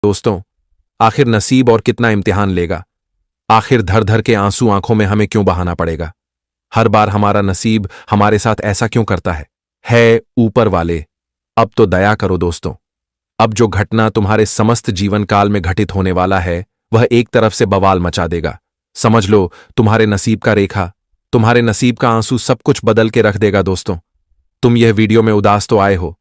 दोस्तों, आखिर नसीब और कितना इम्तिहान लेगा। आखिर धर धर के आंसू आंखों में हमें क्यों बहाना पड़ेगा। हर बार हमारा नसीब हमारे साथ ऐसा क्यों करता है ऊपर वाले, अब तो दया करो दोस्तों। अब जो घटना तुम्हारे समस्त जीवन काल में घटित होने वाला है वह एक तरफ से बवाल मचा देगा। समझ लो, तुम्हारे नसीब का रेखा, तुम्हारे नसीब का आंसू सब कुछ बदल के रख देगा दोस्तों। तुम यह वीडियो में उदास तो आए हो,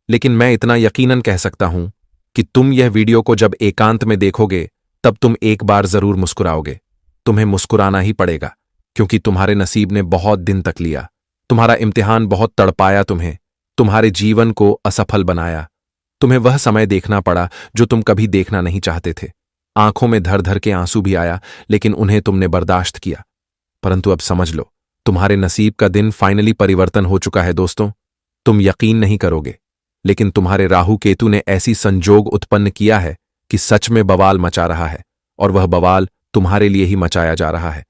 लेकिन मैं इतना यकीनन कह सकता हूं कि तुम यह वीडियो को जब एकांत में देखोगे तब तुम एक बार जरूर मुस्कुराओगे। तुम्हें मुस्कुराना ही पड़ेगा, क्योंकि तुम्हारे नसीब ने बहुत दिन तक लिया। तुम्हारा इम्तिहान बहुत तड़पाया तुम्हें, तुम्हारे जीवन को असफल बनाया। तुम्हें वह समय देखना पड़ा जो तुम कभी देखना नहीं चाहते थे। आंखों में धर धर के आंसू भी आया, लेकिन उन्हें तुमने बर्दाश्त किया। परंतु अब समझ लो, तुम्हारे नसीब का दिन फाइनली परिवर्तन हो चुका है दोस्तों। तुम यकीन नहीं करोगे, लेकिन तुम्हारे राहु केतु ने ऐसी संजोग उत्पन्न किया है कि सच में बवाल मचा रहा है, और वह बवाल तुम्हारे लिए ही मचाया जा रहा है।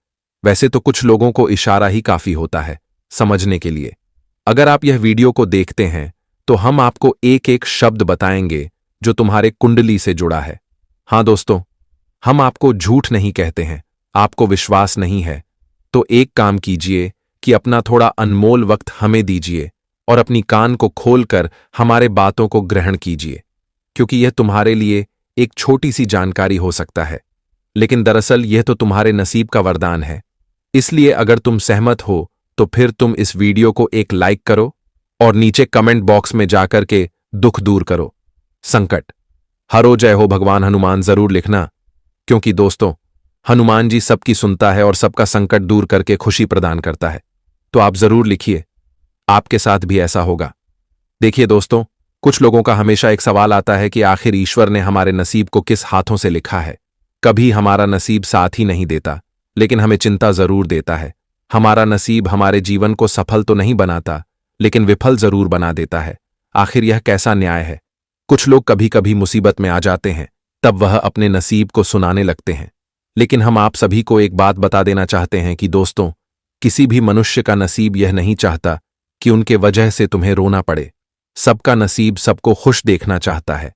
वैसे तो कुछ लोगों को इशारा ही काफी होता है समझने के लिए। अगर आप यह वीडियो को देखते हैं तो हम आपको एक एक शब्द बताएंगे जो तुम्हारे कुंडली से जुड़ा है। हां दोस्तों, हम आपको झूठ नहीं कहते हैं। आपको विश्वास नहीं है तो एक काम कीजिए कि अपना थोड़ा अनमोल वक्त हमें दीजिए और अपनी कान को खोलकर हमारे बातों को ग्रहण कीजिए, क्योंकि यह तुम्हारे लिए एक छोटी सी जानकारी हो सकता है, लेकिन दरअसल यह तो तुम्हारे नसीब का वरदान है। इसलिए अगर तुम सहमत हो तो फिर तुम इस वीडियो को एक लाइक करो और नीचे कमेंट बॉक्स में जाकर के दुख दूर करो। संकट हरो जय हो भगवान हनुमान जरूर लिखना, क्योंकि दोस्तों हनुमान जी सबकी सुनता है और सबका संकट दूर करके खुशी प्रदान करता है। तो आप जरूर लिखिए, आपके साथ भी ऐसा होगा। देखिए दोस्तों, कुछ लोगों का हमेशा एक सवाल आता है कि आखिर ईश्वर ने हमारे नसीब को किस हाथों से लिखा है। कभी हमारा नसीब साथ ही नहीं देता, लेकिन हमें चिंता जरूर देता है। हमारा नसीब हमारे जीवन को सफल तो नहीं बनाता, लेकिन विफल जरूर बना देता है। आखिर यह कैसा न्याय है। कुछ लोग कभी कभी मुसीबत में आ जाते हैं, तब वह अपने नसीब को सुनाने लगते हैं। लेकिन हम आप सभी को एक बात बता देना चाहते हैं कि दोस्तों, किसी भी मनुष्य का नसीब यह नहीं चाहता कि उनके वजह से तुम्हें रोना पड़े। सबका नसीब सबको खुश देखना चाहता है,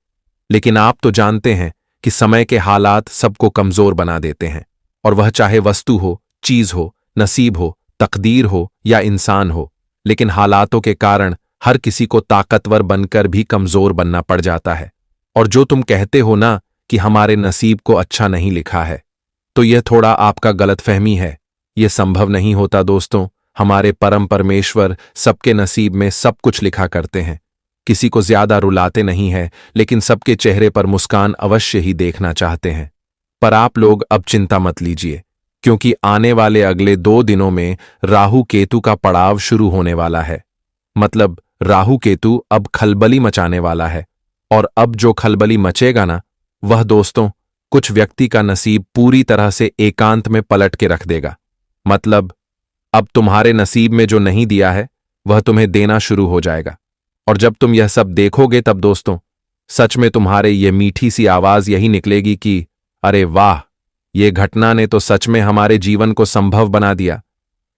लेकिन आप तो जानते हैं कि समय के हालात सबको कमजोर बना देते हैं, और वह चाहे वस्तु हो, चीज हो, नसीब हो, तकदीर हो या इंसान हो। लेकिन हालातों के कारण हर किसी को ताकतवर बनकर भी कमजोर बनना पड़ जाता है। और जो तुम कहते हो ना कि हमारे नसीब को अच्छा नहीं लिखा है, तो यह थोड़ा आपका गलतफहमी है। यह संभव नहीं होता दोस्तों। हमारे परम परमेश्वर सबके नसीब में सब कुछ लिखा करते हैं। किसी को ज्यादा रुलाते नहीं है, लेकिन सबके चेहरे पर मुस्कान अवश्य ही देखना चाहते हैं। पर आप लोग अब चिंता मत लीजिए, क्योंकि आने वाले अगले 2 दिनों में राहु केतु का पड़ाव शुरू होने वाला है। मतलब राहु केतु अब खलबली मचाने वाला है, और अब जो खलबली मचेगा ना, वह दोस्तों कुछ व्यक्ति का नसीब पूरी तरह से एकांत में पलट के रख देगा। मतलब अब तुम्हारे नसीब में जो नहीं दिया है वह तुम्हें देना शुरू हो जाएगा। और जब तुम यह सब देखोगे तब दोस्तों सच में तुम्हारे ये मीठी सी आवाज यही निकलेगी कि अरे वाह, ये घटना ने तो सच में हमारे जीवन को संभव बना दिया।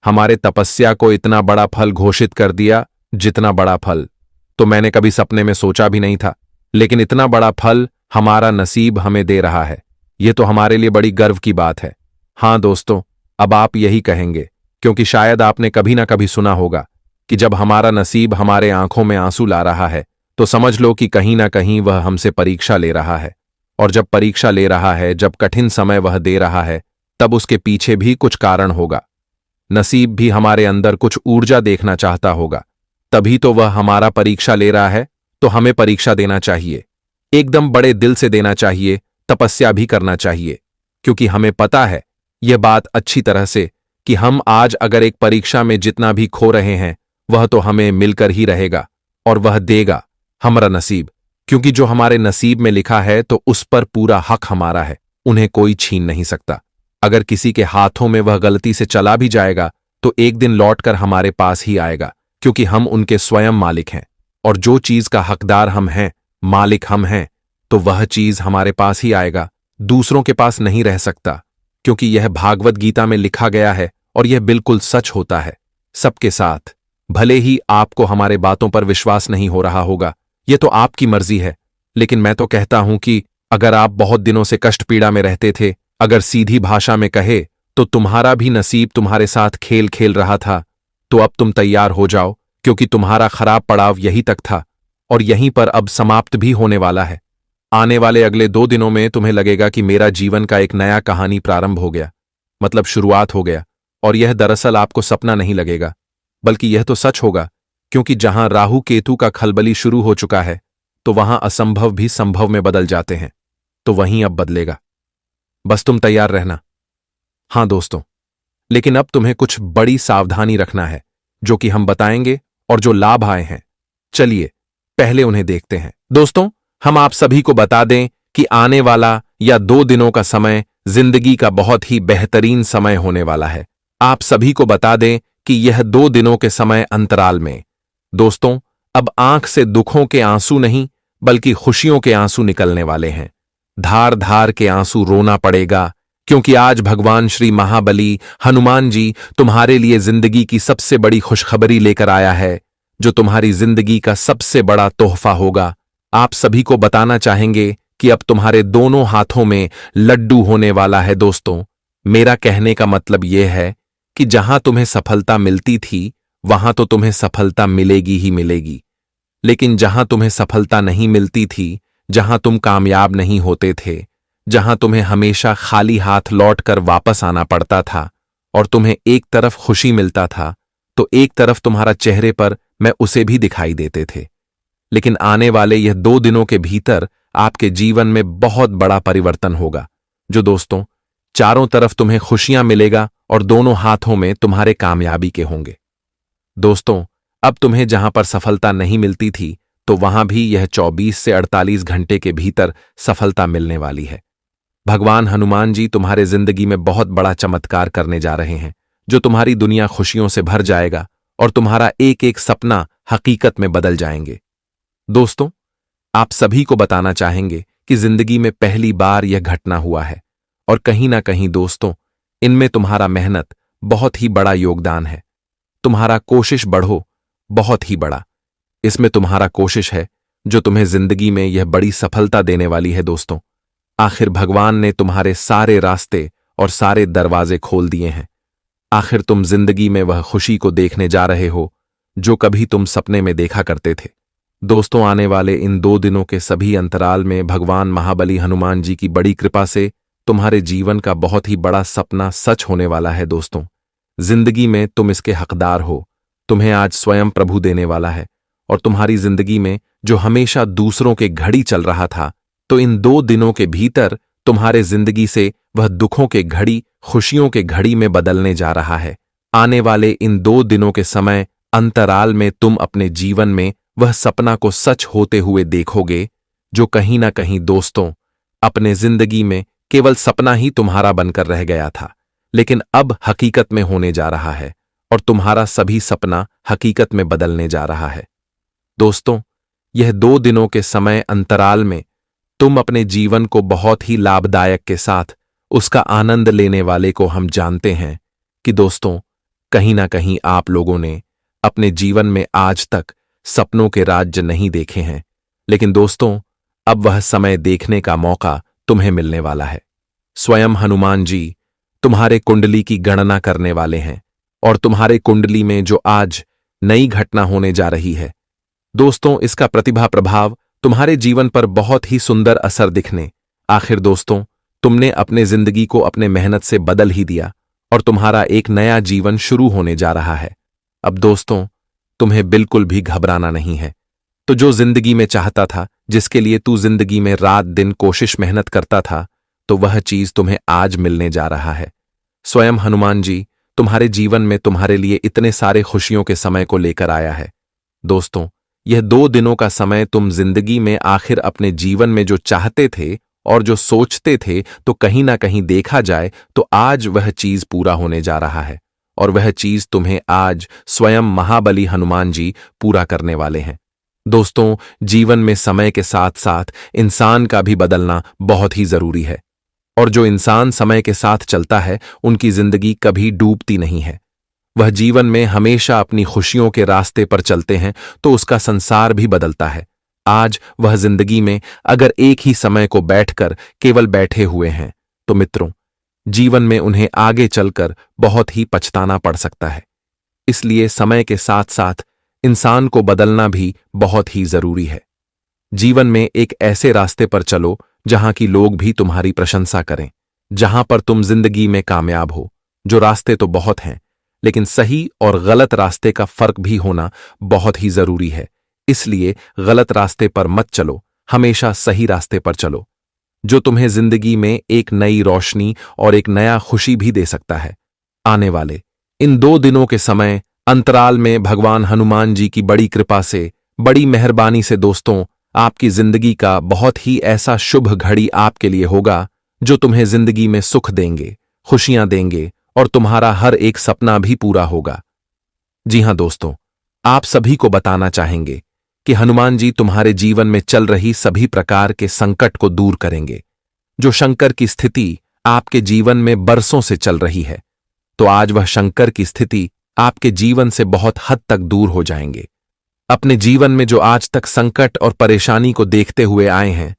हमारे तपस्या को इतना बड़ा फल घोषित कर दिया, जितना बड़ा फल तो मैंने कभी सपने में सोचा भी नहीं था। लेकिन इतना बड़ा फल हमारा नसीब हमें दे रहा है, यह तो हमारे लिए बड़ी गर्व की बात है। हां दोस्तों, अब आप यही कहेंगे, क्योंकि शायद आपने कभी ना कभी सुना होगा कि जब हमारा नसीब हमारे आंखों में आंसू ला रहा है तो समझ लो कि कहीं ना कहीं वह हमसे परीक्षा ले रहा है। और जब परीक्षा ले रहा है, जब कठिन समय वह दे रहा है, तब उसके पीछे भी कुछ कारण होगा। नसीब भी हमारे अंदर कुछ ऊर्जा देखना चाहता होगा, तभी तो वह हमारा परीक्षा ले रहा है। तो हमें परीक्षा देना चाहिए, एकदम बड़े दिल से देना चाहिए, तपस्या भी करना चाहिए, क्योंकि हमें पता है यह बात अच्छी तरह से कि हम आज अगर एक परीक्षा में जितना भी खो रहे हैं वह तो हमें मिलकर ही रहेगा, और वह देगा हमारा नसीब। क्योंकि जो हमारे नसीब में लिखा है तो उस पर पूरा हक हमारा है, उन्हें कोई छीन नहीं सकता। अगर किसी के हाथों में वह गलती से चला भी जाएगा तो एक दिन लौटकर हमारे पास ही आएगा, क्योंकि हम उनके स्वयं मालिक हैं। और जो चीज का हकदार हम हैं, मालिक हम हैं, तो वह चीज हमारे पास ही आएगा, दूसरों के पास नहीं रह सकता। क्योंकि यह भागवत गीता में लिखा गया है और यह बिल्कुल सच होता है सबके साथ। भले ही आपको हमारे बातों पर विश्वास नहीं हो रहा होगा, यह तो आपकी मर्जी है, लेकिन मैं तो कहता हूं कि अगर आप बहुत दिनों से कष्ट पीड़ा में रहते थे, अगर सीधी भाषा में कहे तो तुम्हारा भी नसीब तुम्हारे साथ खेल खेल रहा था, तो अब तुम तैयार हो जाओ, क्योंकि तुम्हारा खराब पड़ाव यही तक था और यहीं पर अब समाप्त भी होने वाला है। आने वाले अगले 2 दिनों में तुम्हें लगेगा कि मेरा जीवन का एक नया कहानी प्रारंभ हो गया, मतलब शुरुआत हो गया। और यह दरअसल आपको सपना नहीं लगेगा, बल्कि यह तो सच होगा, क्योंकि जहां राहु केतु का खलबली शुरू हो चुका है, तो वहां असंभव भी संभव में बदल जाते हैं। तो वहीं अब बदलेगा, बस तुम तैयार रहना। हां दोस्तों, लेकिन अब तुम्हें कुछ बड़ी सावधानी रखना है, जो कि हम बताएंगे और जो लाभ आए हैं। चलिए पहले उन्हें देखते हैं। दोस्तों, हम आप सभी को बता दें कि आने वाला या 2 दिनों का समय जिंदगी का बहुत ही बेहतरीन समय होने वाला है। आप सभी को बता दें कि यह 2 दिनों के समय अंतराल में दोस्तों अब आंख से दुखों के आंसू नहीं, बल्कि खुशियों के आंसू निकलने वाले हैं। धार धार के आंसू रोना पड़ेगा, क्योंकि आज भगवान श्री महाबली हनुमान जी तुम्हारे लिए जिंदगी की सबसे बड़ी खुशखबरी लेकर आया है, जो तुम्हारी जिंदगी का सबसे बड़ा तोहफा होगा। आप सभी को बताना चाहेंगे कि अब तुम्हारे दोनों हाथों में लड्डू होने वाला है। दोस्तों, मेरा कहने का मतलब यह है कि जहां तुम्हें सफलता मिलती थी, वहां तो तुम्हें सफलता मिलेगी ही मिलेगी, लेकिन जहां तुम्हें सफलता नहीं मिलती थी, जहां तुम कामयाब नहीं होते थे, जहां तुम्हें हमेशा खाली हाथ लौटकर वापस आना पड़ता था और तुम्हें एक तरफ खुशी मिलता था, तो एक तरफ तुम्हारा चेहरे पर मैं उसे भी दिखाई देते थे। लेकिन आने वाले यह 2 दिनों के भीतर आपके जीवन में बहुत बड़ा परिवर्तन होगा, जो दोस्तों चारों तरफ तुम्हें खुशियां मिलेगा और दोनों हाथों में तुम्हारे कामयाबी के होंगे। दोस्तों, अब तुम्हें जहां पर सफलता नहीं मिलती थी, तो वहां भी यह 24 से 48 घंटे के भीतर सफलता मिलने वाली है। भगवान हनुमान जी तुम्हारे जिंदगी में बहुत बड़ा चमत्कार करने जा रहे हैं, जो तुम्हारी दुनिया खुशियों से भर जाएगा और तुम्हारा एक एक सपना हकीकत में बदल जाएंगे। दोस्तों, आप सभी को बताना चाहेंगे कि जिंदगी में पहली बार यह घटना हुआ है और कहीं ना कहीं दोस्तों इनमें तुम्हारा मेहनत बहुत ही बड़ा योगदान है। तुम्हारा कोशिश बढ़ो बहुत ही बड़ा, इसमें तुम्हारा कोशिश है जो तुम्हें जिंदगी में यह बड़ी सफलता देने वाली है। दोस्तों, आखिर भगवान ने तुम्हारे सारे रास्ते और सारे दरवाजे खोल दिए हैं। आखिर तुम जिंदगी में वह खुशी को देखने जा रहे हो जो कभी तुम सपने में देखा करते थे। दोस्तों, आने वाले इन 2 दिनों के सभी अंतराल में भगवान महाबली हनुमान जी की बड़ी कृपा से तुम्हारे जीवन का बहुत ही बड़ा सपना सच होने वाला है। दोस्तों, जिंदगी में तुम इसके हकदार हो। तुम्हें आज स्वयं प्रभु देने वाला है और तुम्हारी जिंदगी में जो हमेशा दूसरों के घड़ी चल रहा था, तो इन 2 दिनों के भीतर तुम्हारे जिंदगी से वह दुखों के घड़ी खुशियों के घड़ी में बदलने जा रहा है। आने वाले इन 2 दिनों के समय अंतराल में तुम अपने जीवन में वह सपना को सच होते हुए देखोगे, जो कहीं ना कहीं दोस्तों अपने जिंदगी में केवल सपना ही तुम्हारा बनकर रह गया था, लेकिन अब हकीकत में होने जा रहा है और तुम्हारा सभी सपना हकीकत में बदलने जा रहा है। दोस्तों, यह 2 दिनों के समय अंतराल में तुम अपने जीवन को बहुत ही लाभदायक के साथ उसका आनंद लेने वाले को हम जानते हैं कि दोस्तों कहीं ना कहीं आप लोगों ने अपने जीवन में आज तक सपनों के राज्य नहीं देखे हैं, लेकिन दोस्तों अब वह समय देखने का मौका तुम्हें मिलने वाला है। स्वयं हनुमान जी तुम्हारे कुंडली की गणना करने वाले हैं और तुम्हारे कुंडली में जो आज नई घटना होने जा रही है, दोस्तों इसका प्रतिभा प्रभाव तुम्हारे जीवन पर बहुत ही सुंदर असर दिखने। आखिर दोस्तों तुमने अपने जिंदगी को अपने मेहनत से बदल ही दिया और तुम्हारा एक नया जीवन शुरू होने जा रहा है। अब दोस्तों तुम्हें बिल्कुल भी घबराना नहीं है। तो जो जिंदगी में चाहता था, जिसके लिए तू जिंदगी में रात दिन कोशिश मेहनत करता था, तो वह चीज तुम्हें आज मिलने जा रहा है। स्वयं हनुमान जी तुम्हारे जीवन में तुम्हारे लिए इतने सारे खुशियों के समय को लेकर आया है। दोस्तों, यह 2 दिनों का समय तुम जिंदगी में आखिर अपने जीवन में जो चाहते थे और जो सोचते थे, तो कहीं ना कहीं देखा जाए तो आज वह चीज पूरा होने जा रहा है और वह चीज तुम्हें आज स्वयं महाबली हनुमान जी पूरा करने वाले हैं। दोस्तों, जीवन में समय के साथ साथ इंसान का भी बदलना बहुत ही जरूरी है और जो इंसान समय के साथ चलता है, उनकी जिंदगी कभी डूबती नहीं है। वह जीवन में हमेशा अपनी खुशियों के रास्ते पर चलते हैं, तो उसका संसार भी बदलता है। आज वह जिंदगी में अगर एक ही समय को बैठकर केवल बैठे हुए हैं तो मित्रों, जीवन में उन्हें आगे चलकर बहुत ही पछताना पड़ सकता है। इसलिए समय के साथ साथ इंसान को बदलना भी बहुत ही जरूरी है। जीवन में एक ऐसे रास्ते पर चलो जहां की लोग भी तुम्हारी प्रशंसा करें, जहां पर तुम जिंदगी में कामयाब हो। जो रास्ते तो बहुत हैं, लेकिन सही और गलत रास्ते का फर्क भी होना बहुत ही जरूरी है। इसलिए गलत रास्ते पर मत चलो, हमेशा सही रास्ते पर चलो, जो तुम्हें जिंदगी में एक नई रोशनी और एक नया खुशी भी दे सकता है। आने वाले इन 2 दिनों के समय अंतराल में भगवान हनुमान जी की बड़ी कृपा से, बड़ी मेहरबानी से दोस्तों, आपकी जिंदगी का बहुत ही ऐसा शुभ घड़ी आपके लिए होगा जो तुम्हें जिंदगी में सुख देंगे, खुशियां देंगे और तुम्हारा हर एक सपना भी पूरा होगा। जी हां दोस्तों, आप सभी को बताना चाहेंगे कि हनुमान जी तुम्हारे जीवन में चल रही सभी प्रकार के संकट को दूर करेंगे। जो शंकर की स्थिति आपके जीवन में बरसों से चल रही है, तो आज वह शंकर की स्थिति आपके जीवन से बहुत हद तक दूर हो जाएंगे। अपने जीवन में जो आज तक संकट और परेशानी को देखते हुए आए हैं,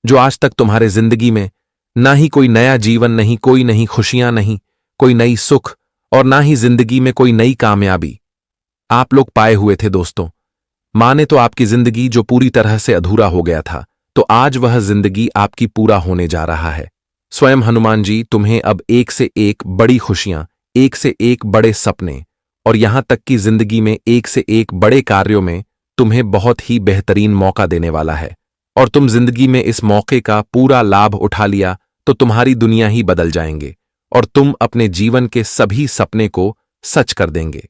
जो आज तक तुम्हारे जिंदगी में ना ही कोई नया जीवन, नहीं कोई नई खुशियां, नहीं कोई नई सुख और ना ही जिंदगी में कोई नई कामयाबी आप लोग पाए हुए थे दोस्तों, माने तो आपकी जिंदगी जो पूरी तरह से अधूरा हो गया था, तो आज वह जिंदगी आपकी पूरा होने जा रहा है। स्वयं हनुमान जी तुम्हें अब एक से एक बड़ी खुशियां, एक से एक बड़े सपने और यहां तक कि जिंदगी में एक से एक बड़े कार्यों में तुम्हें बहुत ही बेहतरीन मौका देने वाला है। और तुम जिंदगी में इस मौके का पूरा लाभ उठा लिया तो तुम्हारी दुनिया ही बदल जाएंगे और तुम अपने जीवन के सभी सपने को सच कर देंगे।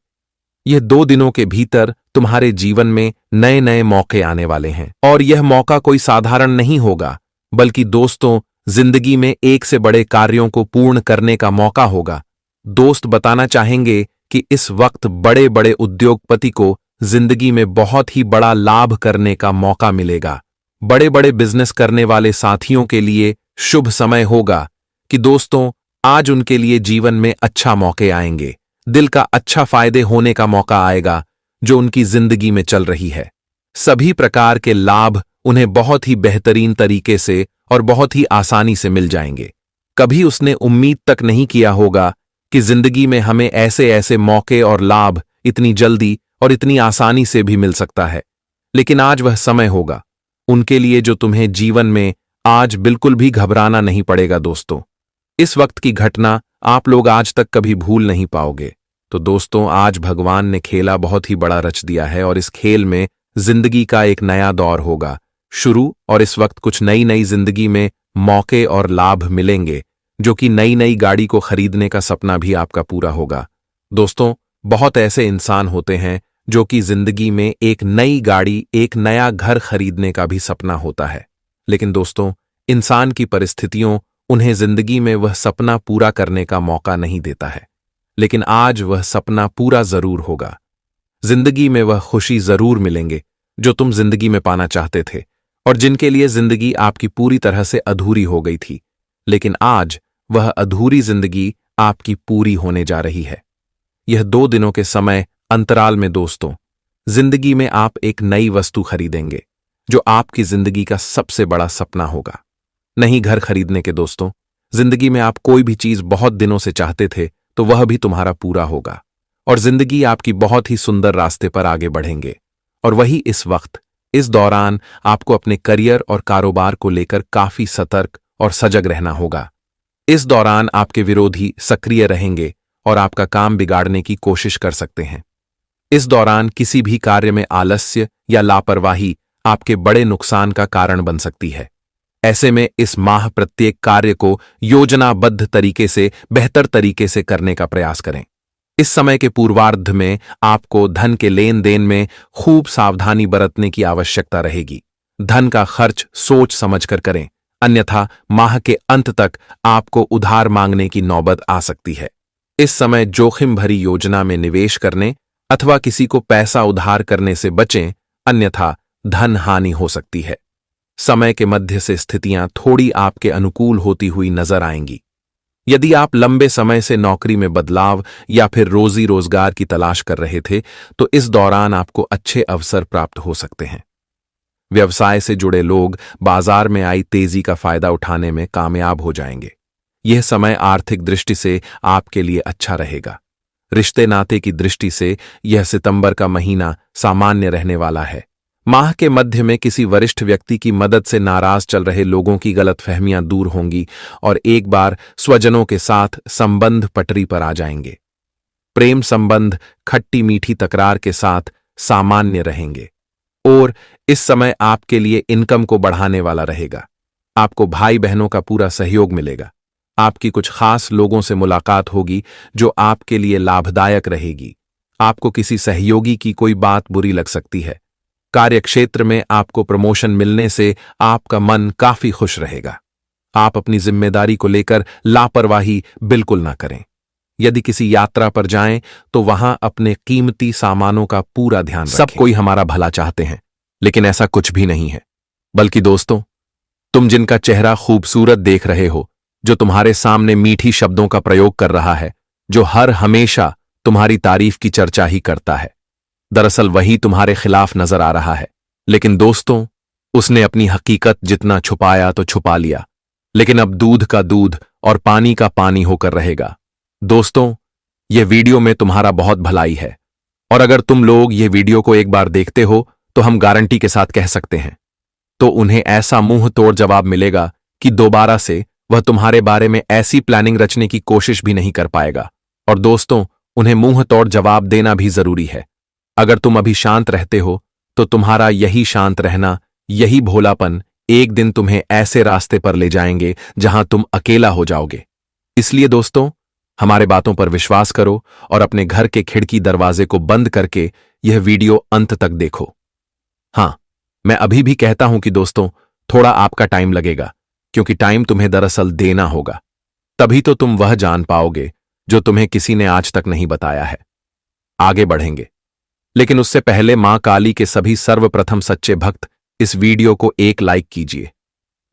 यह 2 दिनों के भीतर तुम्हारे जीवन में नए नए मौके आने वाले हैं और यह मौका कोई साधारण नहीं होगा, बल्कि दोस्तों जिंदगी में एक से बड़े कार्यों को पूर्ण करने का मौका होगा। दोस्त बताना चाहेंगे कि इस वक्त बड़े बड़े उद्योगपति को जिंदगी में बहुत ही बड़ा लाभ करने का मौका मिलेगा। बड़े बड़े बिजनेस करने वाले साथियों के लिए शुभ समय होगा कि दोस्तों आज उनके लिए जीवन में अच्छा मौके आएंगे, दिल का अच्छा फायदे होने का मौका आएगा जो उनकी जिंदगी में चल रही है। सभी प्रकार के लाभ उन्हें बहुत ही बेहतरीन तरीके से और बहुत ही आसानी से मिल जाएंगे। कभी उसने उम्मीद तक नहीं किया होगा कि जिंदगी में हमें ऐसे ऐसे मौके और लाभ इतनी जल्दी और इतनी आसानी से भी मिल सकता है, लेकिन आज वह समय होगा उनके लिए जो तुम्हें जीवन में आज बिल्कुल भी घबराना नहीं पड़ेगा। दोस्तों इस वक्त की घटना आप लोग आज तक कभी भूल नहीं पाओगे। तो दोस्तों आज भगवान ने खेला बहुत ही बड़ा रच दिया है और इस खेल में जिंदगी का एक नया दौर होगा शुरू और इस वक्त कुछ नई नई जिंदगी में मौके और लाभ मिलेंगे, जो कि नई नई गाड़ी को खरीदने का सपना भी आपका पूरा होगा। दोस्तों बहुत ऐसे इंसान होते हैं जो कि जिंदगी में एक नई गाड़ी, एक नया घर खरीदने का भी सपना होता है, लेकिन दोस्तों इंसान की परिस्थितियों उन्हें जिंदगी में वह सपना पूरा करने का मौका नहीं देता है। लेकिन आज वह सपना पूरा जरूर होगा। जिंदगी में वह खुशी जरूर मिलेंगे जो तुम जिंदगी में पाना चाहते थे और जिनके लिए जिंदगी आपकी पूरी तरह से अधूरी हो गई थी, लेकिन आज वह अधूरी जिंदगी आपकी पूरी होने जा रही है। यह 2 दिनों के समय अंतराल में दोस्तों जिंदगी में आप एक नई वस्तु खरीदेंगे जो आपकी जिंदगी का सबसे बड़ा सपना होगा। नहीं घर खरीदने के दोस्तों, जिंदगी में आप कोई भी चीज बहुत दिनों से चाहते थे तो वह भी तुम्हारा पूरा होगा और जिंदगी आपकी बहुत ही सुंदर रास्ते पर आगे बढ़ेंगे। और वही इस वक्त, इस दौरान आपको अपने करियर और कारोबार को लेकर काफी सतर्क और सजग रहना होगा। इस दौरान आपके विरोधी सक्रिय रहेंगे और आपका काम बिगाड़ने की कोशिश कर सकते हैं। इस दौरान किसी भी कार्य में आलस्य या लापरवाही आपके बड़े नुकसान का कारण बन सकती है। ऐसे में इस माह प्रत्येक कार्य को योजनाबद्ध तरीके से, बेहतर तरीके से करने का प्रयास करें। इस समय के पूर्वार्ध में आपको धन के लेन देन में खूब सावधानी बरतने की आवश्यकता रहेगी। धन का खर्च सोच समझकर करें, अन्यथा माह के अंत तक आपको उधार मांगने की नौबत आ सकती है। इस समय जोखिम भरी योजना में निवेश करने अथवा किसी को पैसा उधार करने से बचें, अन्यथा धन हानि हो सकती है। समय के मध्य से स्थितियां थोड़ी आपके अनुकूल होती हुई नजर आएंगी। यदि आप लंबे समय से नौकरी में बदलाव या फिर रोजी रोजगार की तलाश कर रहे थे, तो इस दौरान आपको अच्छे अवसर प्राप्त हो सकते हैं। व्यवसाय से जुड़े लोग बाजार में आई तेजी का फायदा उठाने में कामयाब हो जाएंगे। यह समय आर्थिक दृष्टि से आपके लिए अच्छा रहेगा। रिश्ते नाते की दृष्टि से यह सितंबर का महीना सामान्य रहने वाला है। माह के मध्य में किसी वरिष्ठ व्यक्ति की मदद से नाराज चल रहे लोगों की गलतफहमियां दूर होंगी और एक बार स्वजनों के साथ संबंध पटरी पर आ जाएंगे। प्रेम संबंध खट्टी मीठी तकरार के साथ सामान्य रहेंगे और इस समय आपके लिए इनकम को बढ़ाने वाला रहेगा। आपको भाई बहनों का पूरा सहयोग मिलेगा। आपकी कुछ खास लोगों से मुलाकात होगी जो आपके लिए लाभदायक रहेगी। आपको किसी सहयोगी की कोई बात बुरी लग सकती है। कार्यक्षेत्र में आपको प्रमोशन मिलने से आपका मन काफी खुश रहेगा। आप अपनी जिम्मेदारी को लेकर लापरवाही बिल्कुल ना करें। यदि किसी यात्रा पर जाएं तो वहां अपने कीमती सामानों का पूरा ध्यान रखें। सब कोई हमारा भला चाहते हैं, लेकिन ऐसा कुछ भी नहीं है। बल्कि दोस्तों, तुम जिनका चेहरा खूबसूरत देख रहे हो, जो तुम्हारे सामने मीठी शब्दों का प्रयोग कर रहा है, जो हर हमेशा तुम्हारी तारीफ की चर्चा ही करता है, दरअसल वही तुम्हारे खिलाफ नजर आ रहा है। लेकिन दोस्तों, उसने अपनी हकीकत जितना छुपाया तो छुपा लिया, लेकिन अब दूध का दूध और पानी का पानी होकर रहेगा। दोस्तों, यह वीडियो में तुम्हारा बहुत भलाई है और अगर तुम लोग ये वीडियो को एक बार देखते हो तो हम गारंटी के साथ कह सकते हैं, तो उन्हें ऐसा मुंह तोड़ जवाब मिलेगा कि दोबारा से वह तुम्हारे बारे में ऐसी प्लानिंग रचने की कोशिश भी नहीं कर पाएगा। और दोस्तों, उन्हें मुंह तोड़ जवाब देना भी जरूरी है। अगर तुम अभी शांत रहते हो तो तुम्हारा यही शांत रहना, यही भोलापन एक दिन तुम्हें ऐसे रास्ते पर ले जाएंगे जहां तुम अकेला हो जाओगे। इसलिए दोस्तों, हमारे बातों पर विश्वास करो और अपने घर के खिड़की दरवाजे को बंद करके यह वीडियो अंत तक देखो। हां, मैं अभी भी कहता हूं कि दोस्तों, थोड़ा आपका टाइम लगेगा, क्योंकि टाइम तुम्हें दरअसल देना होगा। तभी तो तुम वह जान पाओगे जो तुम्हें किसी ने आज तक नहीं बताया है। आगे बढ़ेंगे, लेकिन उससे पहले मां काली के सभी सर्वप्रथम सच्चे भक्त इस वीडियो को एक लाइक कीजिए,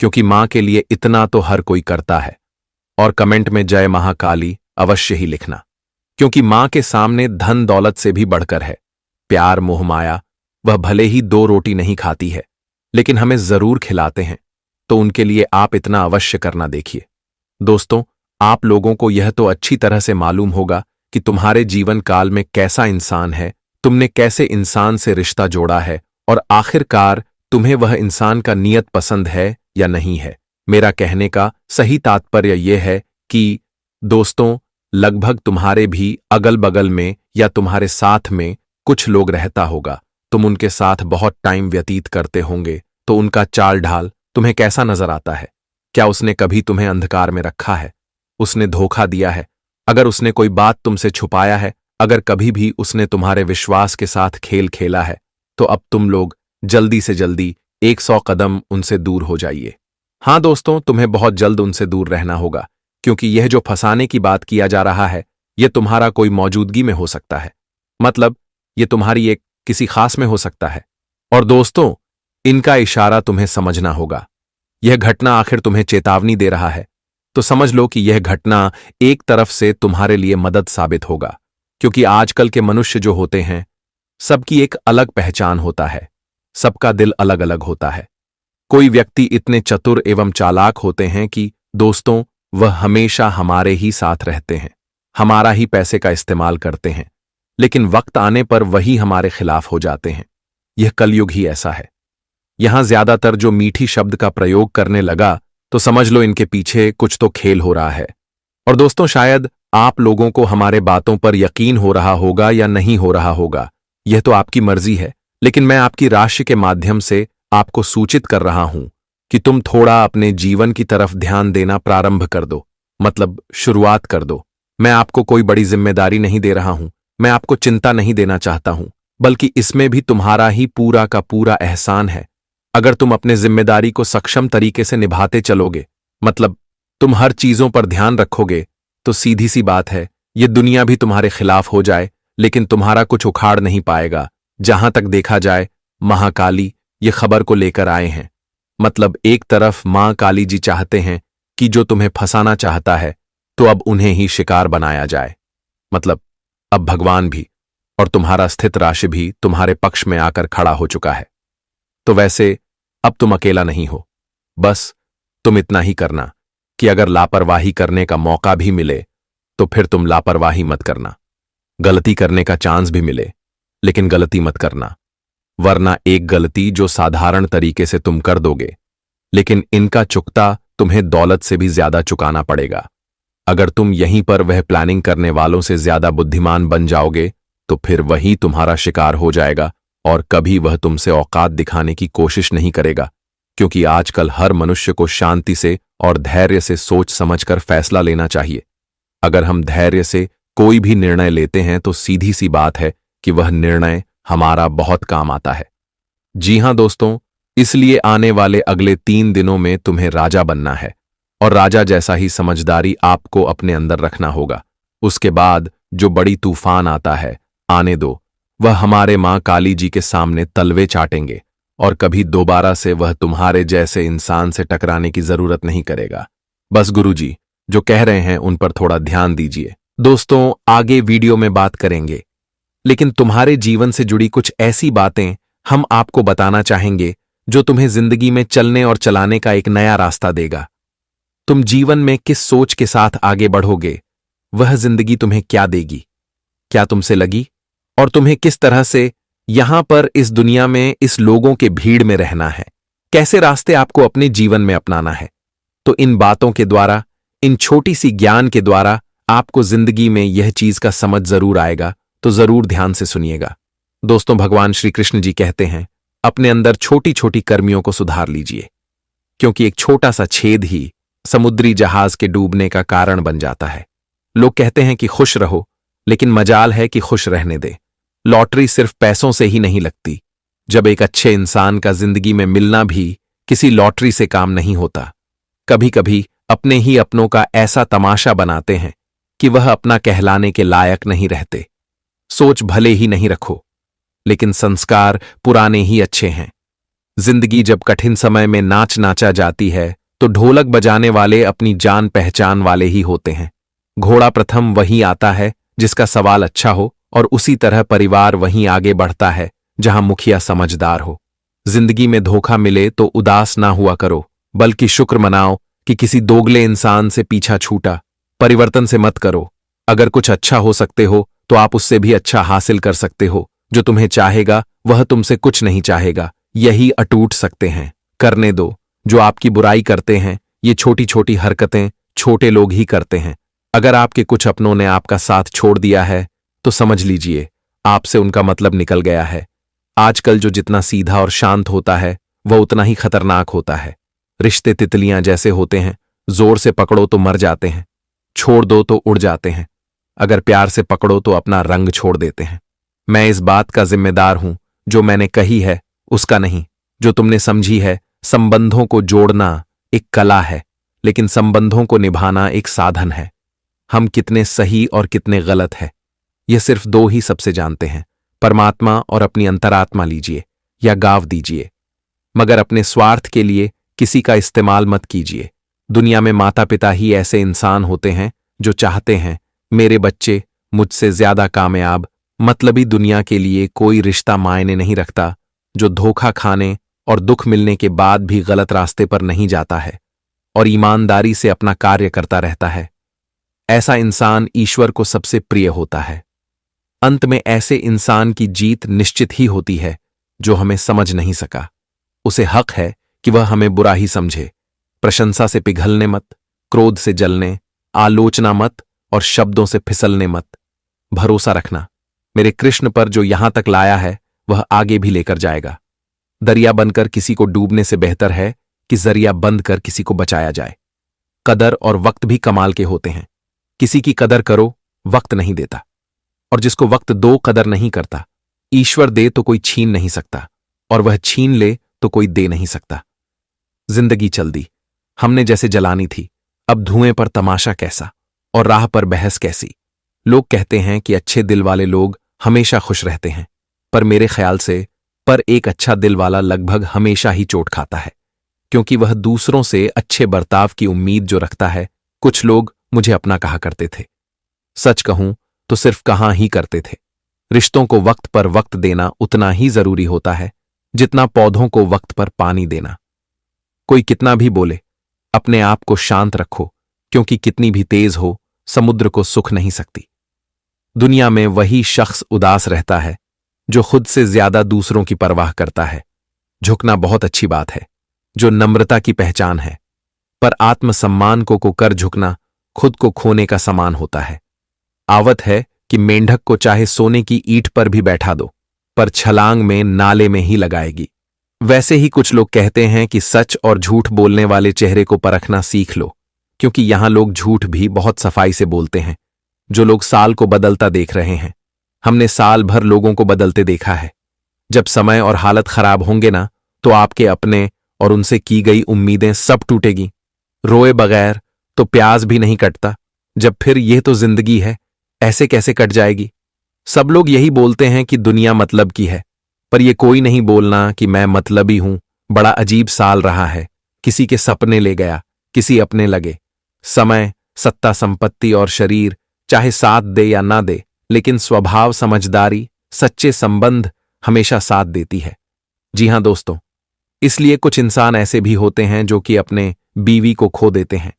क्योंकि मां के लिए इतना तो हर कोई करता है। और कमेंट में जय महाकाली अवश्य ही लिखना, क्योंकि मां के सामने धन दौलत से भी बढ़कर है प्यार मोह माया। वह भले ही 2 रोटी नहीं खाती है, लेकिन हमें जरूर खिलाते हैं, तो उनके लिए आप इतना अवश्य करना देखिए। दोस्तों, आप लोगों को यह तो अच्छी तरह से मालूम होगा कि तुम्हारे जीवन काल में कैसा इंसान है, तुमने कैसे इंसान से रिश्ता जोड़ा है और आखिरकार तुम्हें वह इंसान का नियत पसंद है या नहीं है। मेरा कहने का सही तात्पर्य यह है कि दोस्तों, लगभग तुम्हारे भी अगल बगल में या तुम्हारे साथ में कुछ लोग रहता होगा। तुम उनके साथ बहुत टाइम व्यतीत करते होंगे, तो उनका चाल ढाल तुम्हें कैसा नजर आता है? क्या उसने कभी तुम्हें अंधकार में रखा है? उसने धोखा दिया है? अगर उसने कोई बात तुमसे छुपाया है, अगर कभी भी उसने तुम्हारे विश्वास के साथ खेल खेला है, तो अब तुम लोग जल्दी से जल्दी 100 कदम उनसे दूर हो जाइए। हां दोस्तों, तुम्हें बहुत जल्द उनसे दूर रहना होगा, क्योंकि यह जो फंसाने की बात किया जा रहा है, यह तुम्हारा कोई मौजूदगी में हो सकता है। मतलब यह तुम्हारी एक किसी खास में हो सकता है। और दोस्तों, इनका इशारा तुम्हें समझना होगा। यह घटना आखिर तुम्हें चेतावनी दे रहा है, तो समझ लो कि यह घटना एक तरफ से तुम्हारे लिए मदद साबित होगा, क्योंकि आजकल के मनुष्य जो होते हैं, सबकी एक अलग पहचान होता है, सबका दिल अलग अलग होता है। कोई व्यक्ति इतने चतुर एवं चालाक होते हैं कि दोस्तों, वह हमेशा हमारे ही साथ रहते हैं, हमारा ही पैसे का इस्तेमाल करते हैं, लेकिन वक्त आने पर वही हमारे खिलाफ हो जाते हैं। यह कलयुग ही ऐसा है। यहां ज्यादातर जो मीठी शब्द का प्रयोग करने लगा, तो समझ लो इनके पीछे कुछ तो खेल हो रहा है। और दोस्तों, शायद आप लोगों को हमारे बातों पर यकीन हो रहा होगा या नहीं हो रहा होगा, यह तो आपकी मर्जी है, लेकिन मैं आपकी राशि के माध्यम से आपको सूचित कर रहा हूं कि तुम थोड़ा अपने जीवन की तरफ ध्यान देना प्रारंभ कर दो, मतलब शुरुआत कर दो। मैं आपको कोई बड़ी जिम्मेदारी नहीं दे रहा हूं, मैं आपको चिंता नहीं देना चाहता हूं, बल्कि इसमें भी तुम्हारा ही पूरा का पूरा एहसान है। अगर तुम अपने जिम्मेदारी को सक्षम तरीके से निभाते चलोगे, मतलब तुम हर चीजों पर ध्यान रखोगे, तो सीधी सी बात है, ये दुनिया भी तुम्हारे खिलाफ हो जाए, लेकिन तुम्हारा कुछ उखाड़ नहीं पाएगा। जहां तक देखा जाए, महाकाली ये खबर को लेकर आए हैं। मतलब एक तरफ मां काली जी चाहते हैं कि जो तुम्हें फंसाना चाहता है, तो अब उन्हें ही शिकार बनाया जाए। मतलब अब भगवान भी और तुम्हारा स्थित राशि भी तुम्हारे पक्ष में आकर खड़ा हो चुका है। तो वैसे अब तुम अकेला नहीं हो। बस तुम इतना ही करना कि अगर लापरवाही करने का मौका भी मिले तो फिर तुम लापरवाही मत करना। गलती करने का चांस भी मिले लेकिन गलती मत करना, वरना एक गलती जो साधारण तरीके से तुम कर दोगे लेकिन इनका चुकता तुम्हें दौलत से भी ज्यादा चुकाना पड़ेगा। अगर तुम यहीं पर वह प्लानिंग करने वालों से ज्यादा बुद्धिमान बन जाओगे तो फिर वही तुम्हारा शिकार हो जाएगा और कभी वह तुमसे औकात दिखाने की कोशिश नहीं करेगा, क्योंकि आजकल हर मनुष्य को शांति से और धैर्य से सोच समझकर फैसला लेना चाहिए। अगर हम धैर्य से कोई भी निर्णय लेते हैं तो सीधी सी बात है कि वह निर्णय हमारा बहुत काम आता है। जी हां दोस्तों, इसलिए आने वाले अगले 3 दिनों में तुम्हें राजा बनना है और राजा जैसा ही समझदारी आपको अपने अंदर रखना होगा। उसके बाद जो बड़ी तूफान आता है आने दो, वह हमारे मां काली जी के सामने तलवे चाटेंगे और कभी दोबारा से वह तुम्हारे जैसे इंसान से टकराने की जरूरत नहीं करेगा। बस गुरुजी जो कह रहे हैं उन पर थोड़ा ध्यान दीजिए। दोस्तों आगे वीडियो में बात करेंगे, लेकिन तुम्हारे जीवन से जुड़ी कुछ ऐसी बातें हम आपको बताना चाहेंगे जो तुम्हें जिंदगी में चलने और चलाने का एक नया रास्ता देगा। तुम जीवन में किस सोच के साथ आगे बढ़ोगे, वह जिंदगी तुम्हें क्या देगी, क्या तुमसे लगी, और तुम्हें किस तरह से यहां पर इस दुनिया में इस लोगों के भीड़ में रहना है, कैसे रास्ते आपको अपने जीवन में अपनाना है। तो इन बातों के द्वारा, इन छोटी सी ज्ञान के द्वारा आपको जिंदगी में यह चीज का समझ जरूर आएगा, तो जरूर ध्यान से सुनिएगा। दोस्तों भगवान श्री कृष्ण जी कहते हैं अपने अंदर छोटी छोटी कर्मियों को सुधार लीजिए, क्योंकि एक छोटा सा छेद ही समुद्री जहाज के डूबने का कारण बन जाता है। लोग कहते हैं कि खुश रहो, लेकिन मजाल है कि खुश रहने दे। लॉटरी सिर्फ पैसों से ही नहीं लगती। जब एक अच्छे इंसान का जिंदगी में मिलना भी किसी लॉटरी से काम नहीं होता। कभी कभी अपने ही अपनों का ऐसा तमाशा बनाते हैं कि वह अपना कहलाने के लायक नहीं रहते। सोच भले ही नहीं रखो, लेकिन संस्कार पुराने ही अच्छे हैं। जिंदगी जब कठिन समय में नाच नाचा जाती है तो ढोलक बजाने वाले अपनी जान पहचान वाले ही होते हैं। घोड़ा प्रथम वही आता है जिसका सवाल अच्छा हो, और उसी तरह परिवार वहीं आगे बढ़ता है जहां मुखिया समझदार हो। जिंदगी में धोखा मिले तो उदास ना हुआ करो, बल्कि शुक्र मनाओ कि किसी दोगले इंसान से पीछा छूटा। परिवर्तन से मत करो। अगर कुछ अच्छा हो सकते हो तो आप उससे भी अच्छा हासिल कर सकते हो। जो तुम्हें चाहेगा वह तुमसे कुछ नहीं चाहेगा, यही अटूट सकते हैं। करने दो। जो आपकी बुराई करते हैं ये छोटी छोटी हरकतें छोटे लोग ही करते हैं। अगर आपके कुछ अपनों ने आपका साथ छोड़ दिया है तो समझ लीजिए आपसे उनका मतलब निकल गया है। आजकल जो जितना सीधा और शांत होता है वह उतना ही खतरनाक होता है। रिश्ते तितलियां जैसे होते हैं, जोर से पकड़ो तो मर जाते हैं, छोड़ दो तो उड़ जाते हैं। अगर प्यार से पकड़ो तो अपना रंग छोड़ देते हैं। मैं इस बात का जिम्मेदार हूं, जो मैंने कही है उसका नहीं। जो तुमने समझी है, संबंधों को जोड़ना एक कला है, लेकिन संबंधों को निभाना एक साधन है। हम कितने सही और कितने गलत है यह सिर्फ 2 ही सबसे जानते हैं, परमात्मा और अपनी अंतरात्मा। लीजिए या गाव दीजिए, मगर अपने स्वार्थ के लिए किसी का इस्तेमाल मत कीजिए। दुनिया में माता पिता ही ऐसे इंसान होते हैं जो चाहते हैं मेरे बच्चे मुझसे ज्यादा कामयाब। मतलबी दुनिया के लिए कोई रिश्ता मायने नहीं रखता जो धोखा खाने और दुख मिलने के बाद भी गलत रास्ते पर नहीं जाता है और ईमानदारी से अपना कार्य करता रहता है। ऐसा इंसान ईश्वर को सबसे प्रिय होता है। अंत में ऐसे इंसान की जीत निश्चित ही होती है जो हमें समझ नहीं सका। उसे हक है कि वह हमें बुरा ही समझे। प्रशंसा से पिघलने मत, क्रोध से जलने, आलोचना मत और शब्दों से फिसलने मत। भरोसा रखना मेरे कृष्ण पर, जो यहां तक लाया है वह आगे भी लेकर जाएगा। दरिया बनकर किसी को डूबने से बेहतर है कि जरिया बंद कर किसी को बचाया जाए। कदर और वक्त भी कमाल के होते हैं। किसी की कदर करो, वक्त नहीं देता, और जिसको वक्त दो कदर नहीं करता। ईश्वर दे तो कोई छीन नहीं सकता, और वह छीन ले तो कोई दे नहीं सकता। जिंदगी चल दी, हमने जैसे जलानी थी, अब धुएं पर तमाशा कैसा और राह पर बहस कैसी। लोग कहते हैं कि अच्छे दिल वाले लोग हमेशा खुश रहते हैं, पर मेरे ख्याल से एक अच्छा दिल वाला लगभग हमेशा ही चोट खाता है, क्योंकि वह दूसरों से अच्छे बर्ताव की उम्मीद जो रखता है। कुछ लोग मुझे अपना कहा करते थे, सच कहूं तो सिर्फ कहा ही करते थे। रिश्तों को वक्त पर वक्त देना उतना ही जरूरी होता है जितना पौधों को वक्त पर पानी देना। कोई कितना भी बोले, अपने आप को शांत रखो, क्योंकि कितनी भी तेज हो, समुद्र को सुख नहीं सकती। दुनिया में वही शख्स उदास रहता है जो खुद से ज्यादा दूसरों की परवाह करता है। झुकना बहुत अच्छी बात है, जो नम्रता की पहचान है, पर आत्मसम्मान को कर झुकना खुद को खोने का समान होता है। आवत है कि मेंढक को चाहे सोने की ईंट पर भी बैठा दो, पर छलांग में नाले में ही लगाएगी। वैसे ही कुछ लोग कहते हैं कि सच और झूठ बोलने वाले चेहरे को परखना सीख लो, क्योंकि यहां लोग झूठ भी बहुत सफाई से बोलते हैं। जो लोग साल को बदलता देख रहे हैं, हमने साल भर लोगों को बदलते देखा है। जब समय और हालत खराब होंगे ना, तो आपके अपने और उनसे की गई उम्मीदें सब टूटेगी। रोए बगैर तो प्याज भी नहीं कटता, जब फिर यह तो जिंदगी है, ऐसे कैसे कट जाएगी। सब लोग यही बोलते हैं कि दुनिया मतलब की है, पर यह कोई नहीं बोलना कि मैं मतलबी हूं। बड़ा अजीब साल रहा है, किसी के सपने ले गया, किसी अपने लगे। समय, सत्ता, संपत्ति और शरीर चाहे साथ दे या ना दे, लेकिन स्वभाव, समझदारी, सच्चे संबंध हमेशा साथ देती है। जी हां दोस्तों, इसलिए कुछ इंसान ऐसे भी होते हैं जो कि अपने बीवी को खो देते हैं,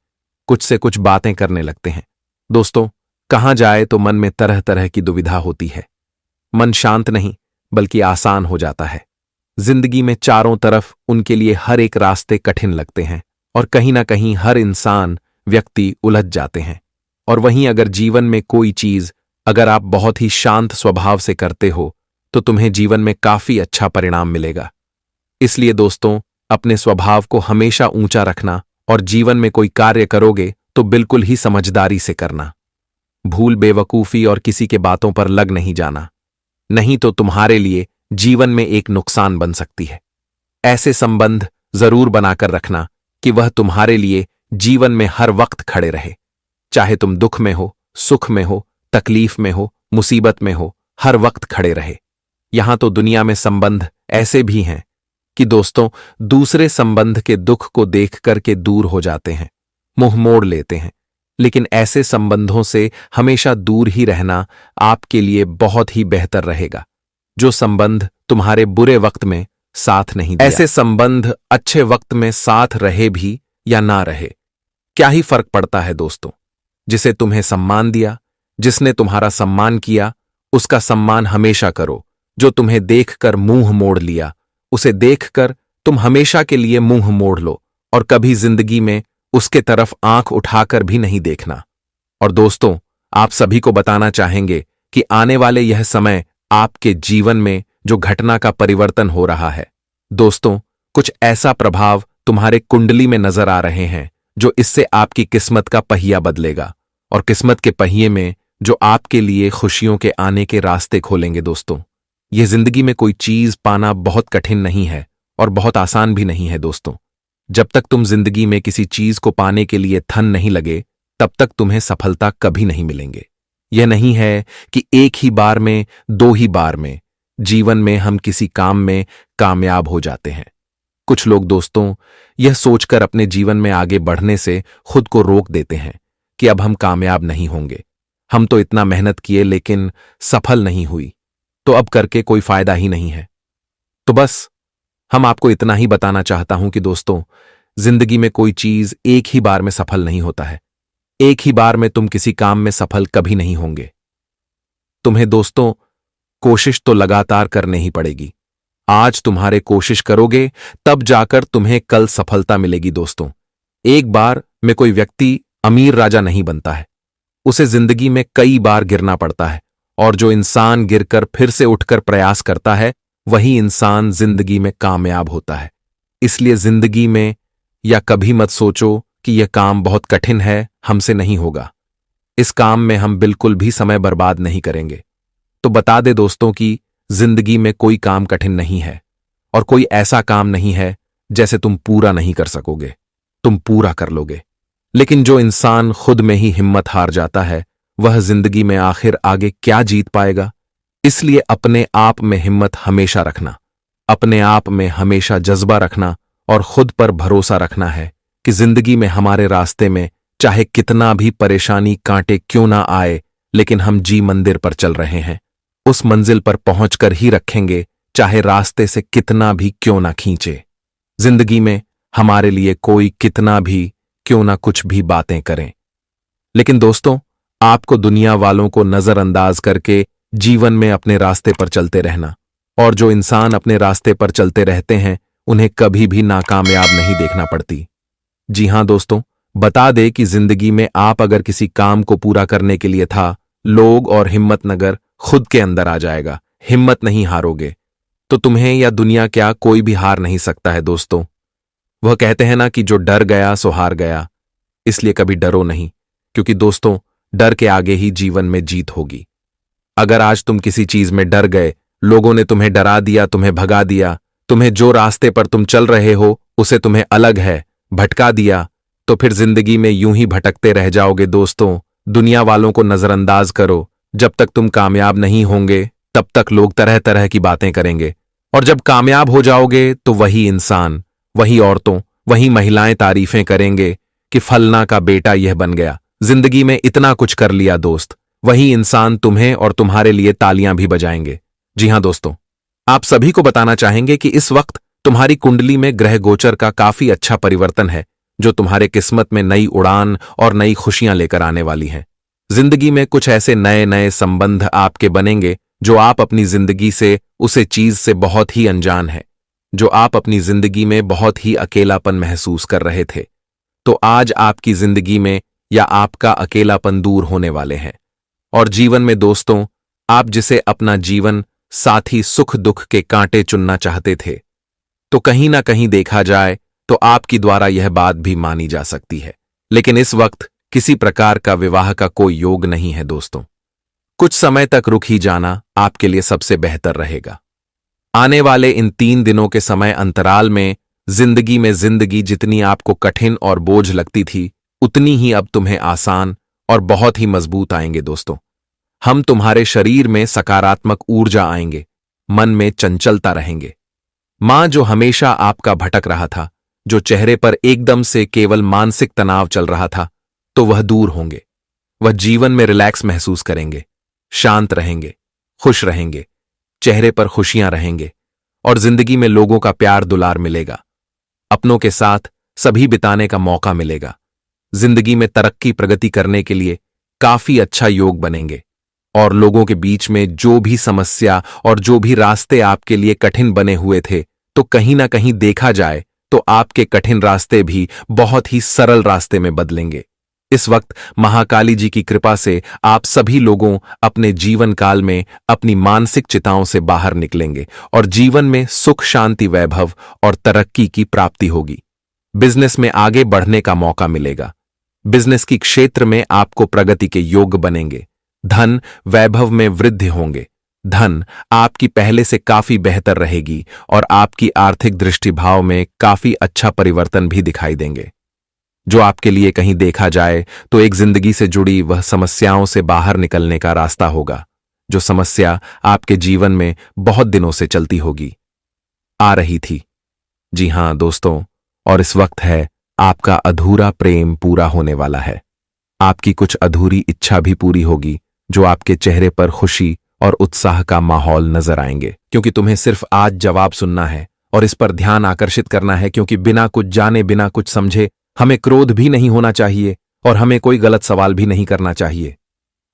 कुछ से कुछ बातें करने लगते हैं। दोस्तों, कहां जाए तो मन में तरह तरह की दुविधा होती है। मन शांत नहीं बल्कि आसान हो जाता है। जिंदगी में चारों तरफ उनके लिए हर एक रास्ते कठिन लगते हैं, और कहीं ना कहीं हर इंसान, व्यक्ति उलझ जाते हैं। और वहीं अगर जीवन में कोई चीज अगर आप बहुत ही शांत स्वभाव से करते हो, तो तुम्हें जीवन में काफी अच्छा परिणाम मिलेगा। इसलिए दोस्तों, अपने स्वभाव को हमेशा ऊंचा रखना, और जीवन में कोई कार्य करोगे तो बिल्कुल ही समझदारी से करना। भूल, बेवकूफी और किसी के बातों पर लग नहीं जाना, नहीं तो तुम्हारे लिए जीवन में एक नुकसान बन सकती है। ऐसे संबंध जरूर बनाकर रखना कि वह तुम्हारे लिए जीवन में हर वक्त खड़े रहे, चाहे तुम दुख में हो, सुख में हो, तकलीफ में हो, मुसीबत में हो, हर वक्त खड़े रहे। यहां तो दुनिया में संबंध ऐसे भी हैं कि दोस्तों दूसरे संबंध के दुख को देख करके दूर हो जाते हैं, मुंह मोड़ लेते हैं। लेकिन ऐसे संबंधों से हमेशा दूर ही रहना आपके लिए बहुत ही बेहतर रहेगा। जो संबंध तुम्हारे बुरे वक्त में साथ नहीं दिया, ऐसे संबंध अच्छे वक्त में साथ रहे भी या ना रहे, क्या ही फर्क पड़ता है दोस्तों। जिसे तुम्हें सम्मान दिया, जिसने तुम्हारा सम्मान किया, उसका सम्मान हमेशा करो। जो तुम्हें देखकर मुंह मोड़ लिया, उसे देखकर तुम हमेशा के लिए मुंह मोड़ लो, और कभी जिंदगी में उसके तरफ आंख उठाकर भी नहीं देखना। और दोस्तों, आप सभी को बताना चाहेंगे कि आने वाले यह समय आपके जीवन में जो घटना का परिवर्तन हो रहा है, दोस्तों कुछ ऐसा प्रभाव तुम्हारे कुंडली में नजर आ रहे हैं जो इससे आपकी किस्मत का पहिया बदलेगा, और किस्मत के पहिए में जो आपके लिए खुशियों के आने के रास्ते खोलेंगे। दोस्तों, यह जिंदगी में कोई चीज पाना बहुत कठिन नहीं है और बहुत आसान भी नहीं है। दोस्तों, जब तक तुम जिंदगी में किसी चीज को पाने के लिए थन नहीं लगे, तब तक तुम्हें सफलता कभी नहीं मिलेंगे। यह नहीं है कि एक ही बार में, दो ही बार में जीवन में हम किसी काम में कामयाब हो जाते हैं। कुछ लोग दोस्तों यह सोचकर अपने जीवन में आगे बढ़ने से खुद को रोक देते हैं कि अब हम कामयाब नहीं होंगे, हम तो इतना मेहनत किए लेकिन सफल नहीं हुई, तो अब करके कोई फायदा ही नहीं है। तो बस हम आपको इतना ही बताना चाहता हूं कि दोस्तों, जिंदगी में कोई चीज एक ही बार में सफल नहीं होता है। एक ही बार में तुम किसी काम में सफल कभी नहीं होंगे। तुम्हें दोस्तों कोशिश तो लगातार करनी ही पड़ेगी। आज तुम्हारे कोशिश करोगे तब जाकर तुम्हें कल सफलता मिलेगी। दोस्तों, एक बार में कोई व्यक्ति अमीर राजा नहीं बनता है, उसे जिंदगी में कई बार गिरना पड़ता है, और जो इंसान गिरकर फिर से उठकर प्रयास करता है, वही इंसान जिंदगी में कामयाब होता है। इसलिए जिंदगी में या कभी मत सोचो कि यह काम बहुत कठिन है, हमसे नहीं होगा। इस काम में हम बिल्कुल भी समय बर्बाद नहीं करेंगे। तो बता दे दोस्तों कि जिंदगी में कोई काम कठिन नहीं है, और कोई ऐसा काम नहीं है जैसे तुम पूरा नहीं कर सकोगे। तुम पूरा कर लोगे। लेकिन जो इंसान खुद में ही हिम्मत हार जाता है, वह जिंदगी में आखिर आगे क्या जीत पाएगा। इसलिए अपने आप में हिम्मत हमेशा रखना, अपने आप में हमेशा जज्बा रखना, और खुद पर भरोसा रखना है कि जिंदगी में हमारे रास्ते में चाहे कितना भी परेशानी कांटे क्यों ना आए, लेकिन हम जी मंदिर पर चल रहे हैं। उस मंजिल पर पहुंचकर ही रखेंगे चाहे रास्ते से कितना भी क्यों ना खींचे। जिंदगी में हमारे लिए कोई कितना भी क्यों ना कुछ भी बातें करें, लेकिन दोस्तों, आपको दुनिया वालों को नजरअंदाज करके जीवन में अपने रास्ते पर चलते रहना। और जो इंसान अपने रास्ते पर चलते रहते हैं उन्हें कभी भी नाकामयाब नहीं देखना पड़ती। जी हां दोस्तों, बता दे कि जिंदगी में आप अगर किसी काम को पूरा करने के लिए था, लोग और हिम्मत नगर खुद के अंदर आ जाएगा। हिम्मत नहीं हारोगे तो तुम्हें या दुनिया क्या कोई भी हार नहीं सकता है दोस्तों। वह कहते हैं ना कि जो डर गया सो हार गया, इसलिए कभी डरो नहीं, क्योंकि दोस्तों डर के आगे ही जीवन में जीत होगी। अगर आज तुम किसी चीज में डर गए, लोगों ने तुम्हें डरा दिया, तुम्हें भगा दिया, तुम्हें जो रास्ते पर तुम चल रहे हो उसे तुम्हें अलग है भटका दिया, तो फिर जिंदगी में यूं ही भटकते रह जाओगे दोस्तों। दुनिया वालों को नजरअंदाज करो। जब तक तुम कामयाब नहीं होंगे तब तक लोग तरह तरह की बातें करेंगे, और जब कामयाब हो जाओगे तो वही इंसान, वही औरतों, वही महिलाएं तारीफें करेंगे कि फलना का बेटा यह बन गया, जिंदगी में इतना कुछ कर लिया दोस्त। वही इंसान तुम्हें और तुम्हारे लिए तालियां भी बजाएंगे। जी हां दोस्तों, आप सभी को बताना चाहेंगे कि इस वक्त तुम्हारी कुंडली में ग्रह गोचर का काफी अच्छा परिवर्तन है, जो तुम्हारे किस्मत में नई उड़ान और नई खुशियां लेकर आने वाली हैं। जिंदगी में कुछ ऐसे नए नए संबंध आपके बनेंगे जो आप अपनी जिंदगी से, उसे चीज से बहुत ही अनजान है, जो आप अपनी जिंदगी में बहुत ही अकेलापन महसूस कर रहे थे। तो आज आपकी जिंदगी में या आपका अकेलापन दूर होने वाले हैं। और जीवन में दोस्तों, आप जिसे अपना जीवन साथी सुख दुख के कांटे चुनना चाहते थे, तो कहीं ना कहीं देखा जाए तो आपकी द्वारा यह बात भी मानी जा सकती है, लेकिन इस वक्त किसी प्रकार का विवाह का कोई योग नहीं है दोस्तों। कुछ समय तक रुक ही जाना आपके लिए सबसे बेहतर रहेगा। आने वाले इन 3 दिनों के समय अंतराल में जिंदगी जितनी आपको कठिन और बोझ लगती थी, उतनी ही अब तुम्हें आसान और बहुत ही मजबूत आएंगे दोस्तों। हम तुम्हारे शरीर में सकारात्मक ऊर्जा आएंगे, मन में चंचलता रहेंगे। मां जो हमेशा आपका भटक रहा था, जो चेहरे पर एकदम से केवल मानसिक तनाव चल रहा था, तो वह दूर होंगे। वह जीवन में रिलैक्स महसूस करेंगे, शांत रहेंगे, खुश रहेंगे, चेहरे पर खुशियां रहेंगे, और जिंदगी में लोगों का प्यार दुलार मिलेगा। अपनों के साथ सभी बिताने का मौका मिलेगा। जिंदगी में तरक्की प्रगति करने के लिए काफी अच्छा योग बनेंगे, और लोगों के बीच में जो भी समस्या और जो भी रास्ते आपके लिए कठिन बने हुए थे, तो कहीं ना कहीं देखा जाए तो आपके कठिन रास्ते भी बहुत ही सरल रास्ते में बदलेंगे। इस वक्त महाकाली जी की कृपा से आप सभी लोगों अपने जीवन काल में अपनी मानसिक चिताओं से बाहर निकलेंगे और जीवन में सुख शांति वैभव और तरक्की की प्राप्ति होगी। बिजनेस में आगे बढ़ने का मौका मिलेगा। बिजनेस की क्षेत्र में आपको प्रगति के योग बनेंगे। धन वैभव में वृद्धि होंगे। धन आपकी पहले से काफी बेहतर रहेगी और आपकी आर्थिक दृष्टिभाव में काफी अच्छा परिवर्तन भी दिखाई देंगे, जो आपके लिए कहीं देखा जाए तो एक जिंदगी से जुड़ी वह समस्याओं से बाहर निकलने का रास्ता होगा, जो समस्या आपके जीवन में बहुत दिनों से चलती होगी, आ रही थी। जी हां दोस्तों, और इस वक्त है आपका अधूरा प्रेम पूरा होने वाला है। आपकी कुछ अधूरी इच्छा भी पूरी होगी, जो आपके चेहरे पर खुशी और उत्साह का माहौल नजर आएंगे, क्योंकि तुम्हें सिर्फ आज जवाब सुनना है और इस पर ध्यान आकर्षित करना है, क्योंकि बिना कुछ जाने बिना कुछ समझे हमें क्रोध भी नहीं होना चाहिए और हमें कोई गलत सवाल भी नहीं करना चाहिए।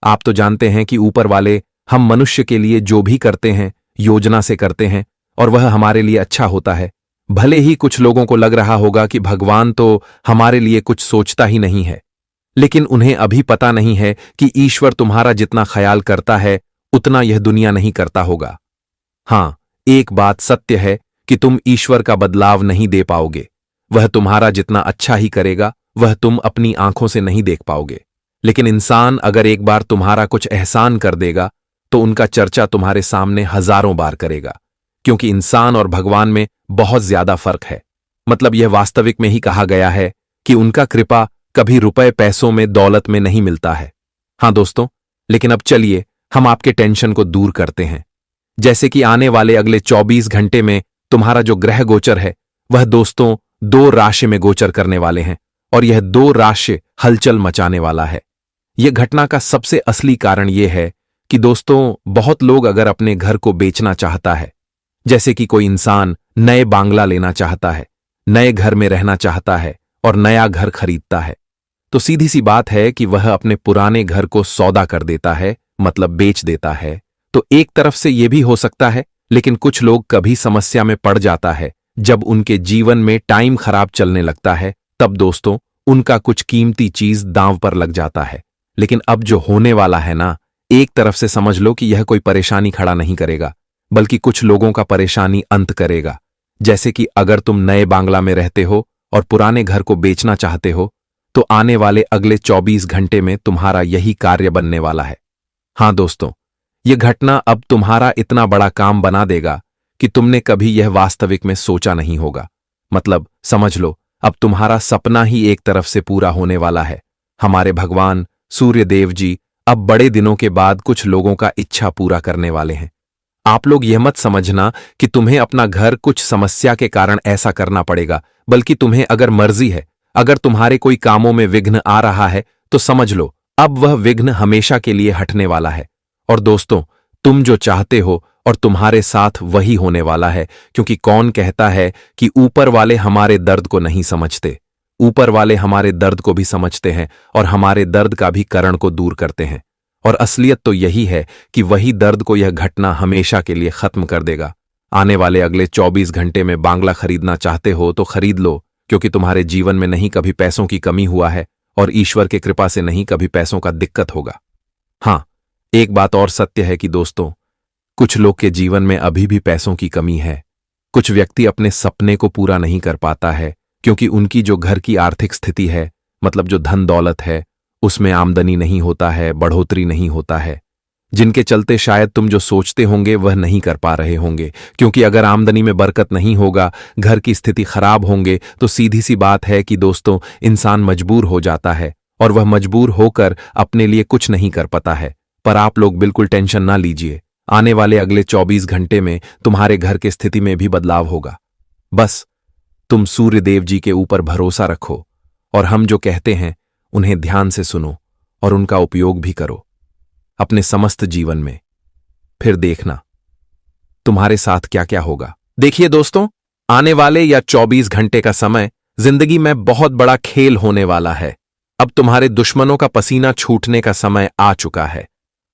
आप तो जानते हैं कि ऊपर वाले हम मनुष्य के लिए जो भी करते हैं योजना से करते हैं और वह हमारे लिए अच्छा होता है। भले ही कुछ लोगों को लग रहा होगा कि भगवान तो हमारे लिए कुछ सोचता ही नहीं है, लेकिन उन्हें अभी पता नहीं है कि ईश्वर तुम्हारा जितना ख्याल करता है उतना यह दुनिया नहीं करता होगा। हां, एक बात सत्य है कि तुम ईश्वर का बदलाव नहीं दे पाओगे। वह तुम्हारा जितना अच्छा ही करेगा, वह तुम अपनी आंखों से नहीं देख पाओगे। लेकिन इंसान अगर एक बार तुम्हारा कुछ एहसान कर देगा तो उनका चर्चा तुम्हारे सामने हजारों बार करेगा, क्योंकि इंसान और भगवान में बहुत ज्यादा फर्क है। मतलब यह वास्तविक में ही कहा गया है कि उनका कृपा कभी रुपए पैसों में दौलत में नहीं मिलता है। हां दोस्तों, लेकिन अब चलिए हम आपके टेंशन को दूर करते हैं। जैसे कि आने वाले अगले 24 घंटे में तुम्हारा जो ग्रह गोचर है वह दोस्तों 2 राशि में गोचर करने वाले हैं, और यह 2 राशि हलचल मचाने वाला है। यह घटना का सबसे असली कारण यह है कि दोस्तों बहुत लोग अगर अपने घर को बेचना चाहता है जैसे कि कोई इंसान नए बांग्ला लेना चाहता है, नए घर में रहना चाहता है और नया घर खरीदता है, तो सीधी सी बात है कि वह अपने पुराने घर को सौदा कर देता है, मतलब बेच देता है। तो एक तरफ से यह भी हो सकता है, लेकिन कुछ लोग कभी समस्या में पड़ जाता है जब उनके जीवन में टाइम खराब चलने लगता है, तब दोस्तों उनका कुछ कीमती चीज दांव पर लग जाता है। लेकिन अब जो होने वाला है ना, एक तरफ से समझ लो कि यह कोई परेशानी खड़ा नहीं करेगा, बल्कि कुछ लोगों का परेशानी अंत करेगा। जैसे कि अगर तुम नए बांग्ला में रहते हो और पुराने घर को बेचना चाहते हो, तो आने वाले अगले 24 घंटे में तुम्हारा यही कार्य बनने वाला है। हां दोस्तों, यह घटना अब तुम्हारा इतना बड़ा काम बना देगा कि तुमने कभी यह वास्तविक में सोचा नहीं होगा। मतलब समझ लो, अब तुम्हारा सपना ही एक तरफ से पूरा होने वाला है। हमारे भगवान सूर्यदेव जी अब बड़े दिनों के बाद कुछ लोगों का इच्छा पूरा करने वाले हैं। आप लोग यह मत समझना कि तुम्हें अपना घर कुछ समस्या के कारण ऐसा करना पड़ेगा, बल्कि तुम्हें अगर मर्जी है, अगर तुम्हारे कोई कामों में विघ्न आ रहा है, तो समझ लो अब वह विघ्न हमेशा के लिए हटने वाला है। और दोस्तों, तुम जो चाहते हो और तुम्हारे साथ वही होने वाला है, क्योंकि कौन कहता है कि ऊपर वाले हमारे दर्द को नहीं समझते। ऊपर वाले हमारे दर्द को भी समझते हैं और हमारे दर्द का भी कारण को दूर करते हैं। और असलियत तो यही है कि वही दर्द को यह घटना हमेशा के लिए खत्म कर देगा। आने वाले अगले 24 घंटे में बांग्ला खरीदना चाहते हो तो खरीद लो, क्योंकि तुम्हारे जीवन में नहीं कभी पैसों की कमी हुआ है और ईश्वर के कृपा से नहीं कभी पैसों का दिक्कत होगा। हां, एक बात और सत्य है कि दोस्तों, कुछ लोग के जीवन में अभी भी पैसों की कमी है। कुछ व्यक्ति अपने सपने को पूरा नहीं कर पाता है, क्योंकि उनकी जो घर की आर्थिक स्थिति है, मतलब जो धन दौलत है, उसमें आमदनी नहीं होता है, बढ़ोतरी नहीं होता है, जिनके चलते शायद तुम जो सोचते होंगे वह नहीं कर पा रहे होंगे। क्योंकि अगर आमदनी में बरकत नहीं होगा, घर की स्थिति खराब होंगे, तो सीधी सी बात है कि दोस्तों इंसान मजबूर हो जाता है और वह मजबूर होकर अपने लिए कुछ नहीं कर पाता है। पर आप लोग बिल्कुल टेंशन ना लीजिए, आने वाले अगले 24 घंटे में तुम्हारे घर की स्थिति में भी बदलाव होगा। बस तुम सूर्यदेव जी के ऊपर भरोसा रखो और हम जो कहते हैं उन्हें ध्यान से सुनो और उनका उपयोग भी करो अपने समस्त जीवन में। फिर देखना तुम्हारे साथ क्या क्या होगा। देखिए दोस्तों, आने वाले या 24 घंटे का समय जिंदगी में बहुत बड़ा खेल होने वाला है। अब तुम्हारे दुश्मनों का पसीना छूटने का समय आ चुका है।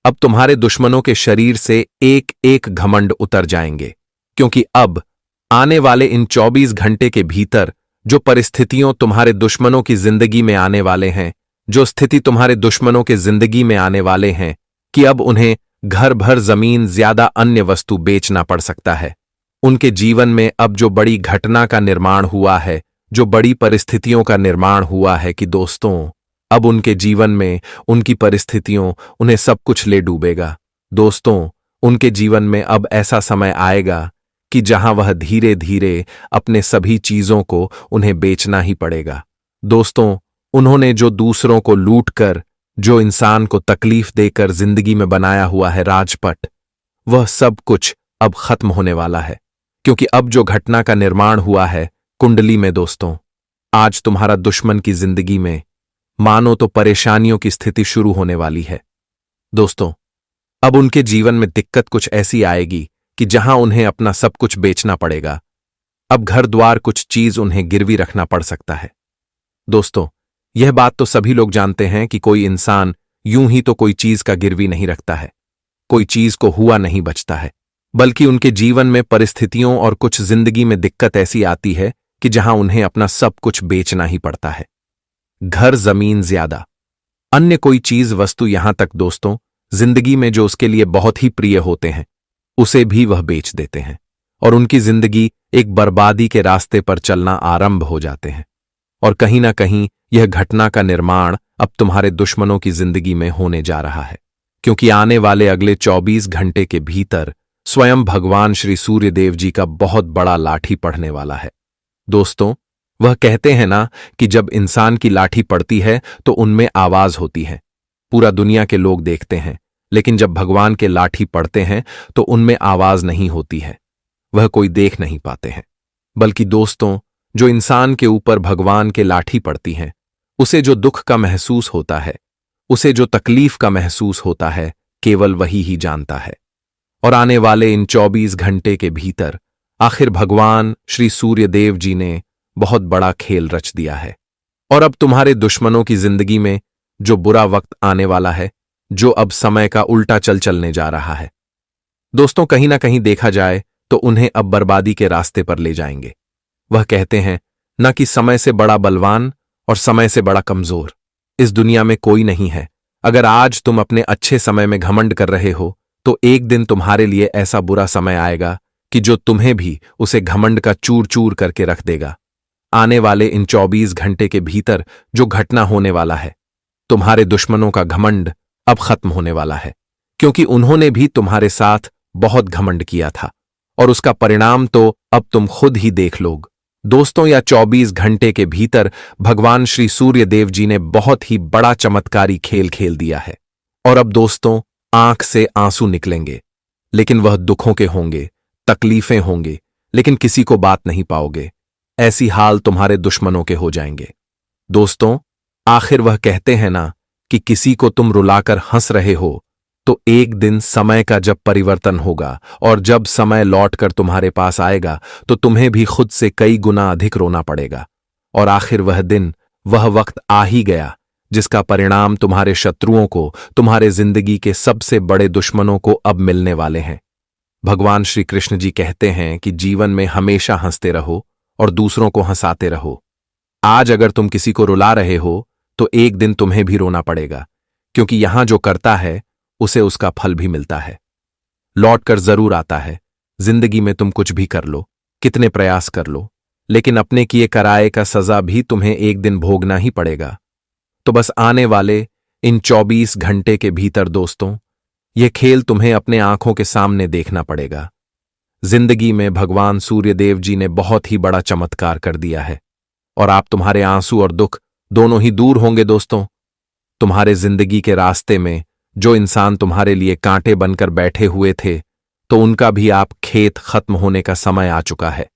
अब तुम्हारे दुश्मनों के शरीर से एक एक घमंड उतर जाएंगे, क्योंकि अब आने वाले इन 24 घंटे के भीतर जो परिस्थितियों तुम्हारे दुश्मनों की जिंदगी में आने वाले हैं, जो स्थिति तुम्हारे दुश्मनों के जिंदगी में आने वाले हैं कि अब उन्हें घर भर जमीन ज्यादा अन्य वस्तु बेचना पड़ सकता है। उनके जीवन में अब जो बड़ी घटना का निर्माण हुआ है, जो बड़ी परिस्थितियों का निर्माण हुआ है कि दोस्तों अब उनके जीवन में उनकी परिस्थितियों उन्हें सब कुछ ले डूबेगा। दोस्तों, उनके जीवन में अब ऐसा समय आएगा कि जहां वह धीरे धीरे अपने सभी चीजों को उन्हें बेचना ही पड़ेगा। दोस्तों, उन्होंने जो दूसरों को लूटकर, जो इंसान को तकलीफ देकर जिंदगी में बनाया हुआ है राजपट, वह सब कुछ अब खत्म होने वाला है। क्योंकि अब जो घटना का निर्माण हुआ है कुंडली में दोस्तों, आज तुम्हारा दुश्मन की जिंदगी में मानो तो परेशानियों की स्थिति शुरू होने वाली है। दोस्तों, अब उनके जीवन में दिक्कत कुछ ऐसी आएगी कि जहां उन्हें अपना सब कुछ बेचना पड़ेगा। अब घर द्वार कुछ चीज उन्हें गिरवी रखना पड़ सकता है। दोस्तों, यह बात तो सभी लोग जानते हैं कि कोई इंसान यूं ही तो कोई चीज का गिरवी नहीं रखता है, कोई चीज को हुआ नहीं बचता है, बल्कि उनके जीवन में परिस्थितियों और कुछ जिंदगी में दिक्कत ऐसी आती है कि जहां उन्हें अपना सब कुछ बेचना ही पड़ता है। घर, जमीन, ज्यादा अन्य कोई चीज, वस्तु, यहां तक दोस्तों जिंदगी में जो उसके लिए बहुत ही प्रिय होते हैं उसे भी वह बेच देते हैं और उनकी जिंदगी एक बर्बादी के रास्ते पर चलना आरंभ हो जाते हैं। और कहीं ना कहीं यह घटना का निर्माण अब तुम्हारे दुश्मनों की जिंदगी में होने जा रहा है, क्योंकि आने वाले अगले 24 घंटे के भीतर स्वयं भगवान श्री सूर्यदेव जी का बहुत बड़ा लाठी पड़ने वाला है। दोस्तों, वह कहते हैं ना कि जब इंसान की लाठी पड़ती है तो उनमें आवाज होती है, पूरा दुनिया के लोग देखते हैं, लेकिन जब भगवान के लाठी पड़ते हैं तो उनमें आवाज नहीं होती है, वह कोई देख नहीं पाते हैं। बल्कि दोस्तों, जो इंसान के ऊपर भगवान के लाठी पड़ती है, उसे जो दुख का महसूस होता है, उसे जो तकलीफ का महसूस होता है, केवल वही ही जानता है। और आने वाले इन 24 घंटे के भीतर आखिर भगवान श्री सूर्य देव जी ने बहुत बड़ा खेल रच दिया है। और अब तुम्हारे दुश्मनों की जिंदगी में जो बुरा वक्त आने वाला है, जो अब समय का उल्टा चलने जा रहा है, दोस्तों कहीं ना कहीं देखा जाए तो उन्हें अब बर्बादी के रास्ते पर ले जाएंगे। वह कहते हैं न कि समय से बड़ा बलवान और समय से बड़ा कमजोर इस दुनिया में कोई नहीं है। अगर आज तुम अपने अच्छे समय में घमंड कर रहे हो तो एक दिन तुम्हारे लिए ऐसा बुरा समय आएगा कि जो तुम्हें भी उसे घमंड का चूर चूर करके रख देगा। आने वाले इन 24 घंटे के भीतर जो घटना होने वाला है, तुम्हारे दुश्मनों का घमंड अब खत्म होने वाला है, क्योंकि उन्होंने भी तुम्हारे साथ बहुत घमंड किया था और उसका परिणाम तो अब तुम खुद ही देख लोग। दोस्तों, या 24 घंटे के भीतर भगवान श्री सूर्य देव जी ने बहुत ही बड़ा चमत्कारी खेल खेल दिया है। और अब दोस्तों आंख से आंसू निकलेंगे, लेकिन वह दुखों के होंगे, तकलीफें होंगे, लेकिन किसी को बात नहीं पाओगे। ऐसी हाल तुम्हारे दुश्मनों के हो जाएंगे। दोस्तों, आखिर वह कहते हैं ना कि किसी को तुम रुलाकर हंस रहे हो, तो एक दिन समय का जब परिवर्तन होगा और जब समय लौटकर तुम्हारे पास आएगा तो तुम्हें भी खुद से कई गुना अधिक रोना पड़ेगा। और आखिर वह दिन, वह वक्त आ ही गया जिसका परिणाम तुम्हारे शत्रुओं को, तुम्हारे जिंदगी के सबसे बड़े दुश्मनों को अब मिलने वाले हैं। भगवान श्री कृष्ण जी कहते हैं कि जीवन में हमेशा हंसते रहो और दूसरों को हंसाते रहो। आज अगर तुम किसी को रुला रहे हो तो एक दिन तुम्हें भी रोना पड़ेगा, क्योंकि यहां जो करता है उसे उसका फल भी मिलता है, लौट कर जरूर आता है। जिंदगी में तुम कुछ भी कर लो, कितने प्रयास कर लो, लेकिन अपने किए कराए का सजा भी तुम्हें एक दिन भोगना ही पड़ेगा। तो बस आने वाले इन 24 घंटे के भीतर दोस्तों, यह खेल तुम्हें अपने आंखों के सामने देखना पड़ेगा। जिंदगी में भगवान सूर्यदेव जी ने बहुत ही बड़ा चमत्कार कर दिया है और आप, तुम्हारे आंसू और दुख दोनों ही दूर होंगे। दोस्तों, तुम्हारे जिंदगी के रास्ते में जो इंसान तुम्हारे लिए कांटे बनकर बैठे हुए थे, तो उनका भी आप खेत खत्म होने का समय आ चुका है।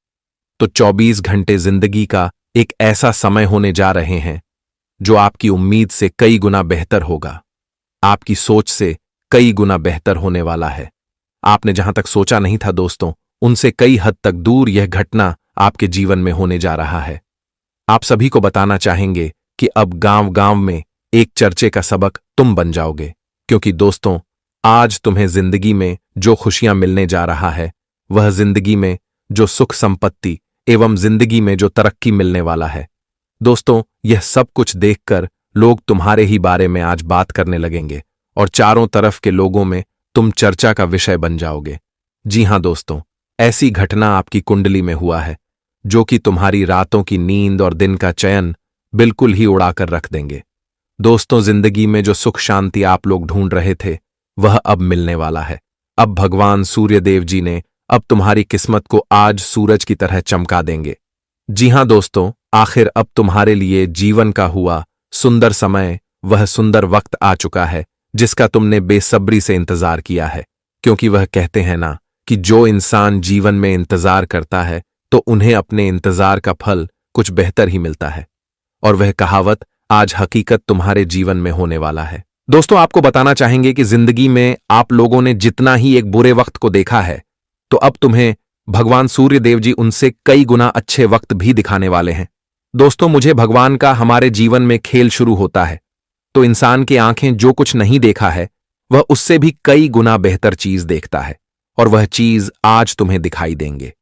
तो 24 घंटे जिंदगी का एक ऐसा समय होने जा रहे हैं जो आपकी उम्मीद से कई गुना बेहतर होगा, आपकी सोच से कई गुना बेहतर होने वाला है। आपने जहां तक सोचा नहीं था दोस्तों, उनसे कई हद तक दूर यह घटना आपके जीवन में होने जा रहा है। आप सभी को बताना चाहेंगे कि अब गांव-गांव में एक चर्चे का सबक तुम बन जाओगे, क्योंकि दोस्तों आज तुम्हें जिंदगी में जो खुशियां मिलने जा रहा है, वह जिंदगी में जो सुख संपत्ति एवं जिंदगी में जो तरक्की मिलने वाला है, दोस्तों यह सब कुछ देखकर लोग तुम्हारे ही बारे में आज बात करने लगेंगे और चारों तरफ के लोगों में तुम चर्चा का विषय बन जाओगे। जी हां दोस्तों, ऐसी घटना आपकी कुंडली में हुआ है जो कि तुम्हारी रातों की नींद और दिन का चयन बिल्कुल ही उड़ाकर रख देंगे। दोस्तों, जिंदगी में जो सुख शांति आप लोग ढूंढ रहे थे, वह अब मिलने वाला है। अब भगवान सूर्यदेव जी ने अब तुम्हारी किस्मत को आज सूरज की तरह चमका देंगे। जी हां दोस्तों, आखिर अब तुम्हारे लिए जीवन का हुआ सुंदर समय, वह सुंदर वक्त आ चुका है जिसका तुमने बेसब्री से इंतजार किया है, क्योंकि वह कहते हैं ना कि जो इंसान जीवन में इंतजार करता है तो उन्हें अपने इंतजार का फल कुछ बेहतर ही मिलता है। और वह कहावत आज हकीकत तुम्हारे जीवन में होने वाला है। दोस्तों, आपको बताना चाहेंगे कि जिंदगी में आप लोगों ने जितना ही एक बुरे वक्त को देखा है, तो अब तुम्हें भगवान सूर्यदेव जी उनसे कई गुना अच्छे वक्त भी दिखाने वाले हैं। दोस्तों, मुझे भगवान का हमारे जीवन में खेल शुरू होता है तो इंसान की आंखें जो कुछ नहीं देखा है, वह उससे भी कई गुना बेहतर चीज देखता है, और वह चीज आज तुम्हें दिखाई देंगे।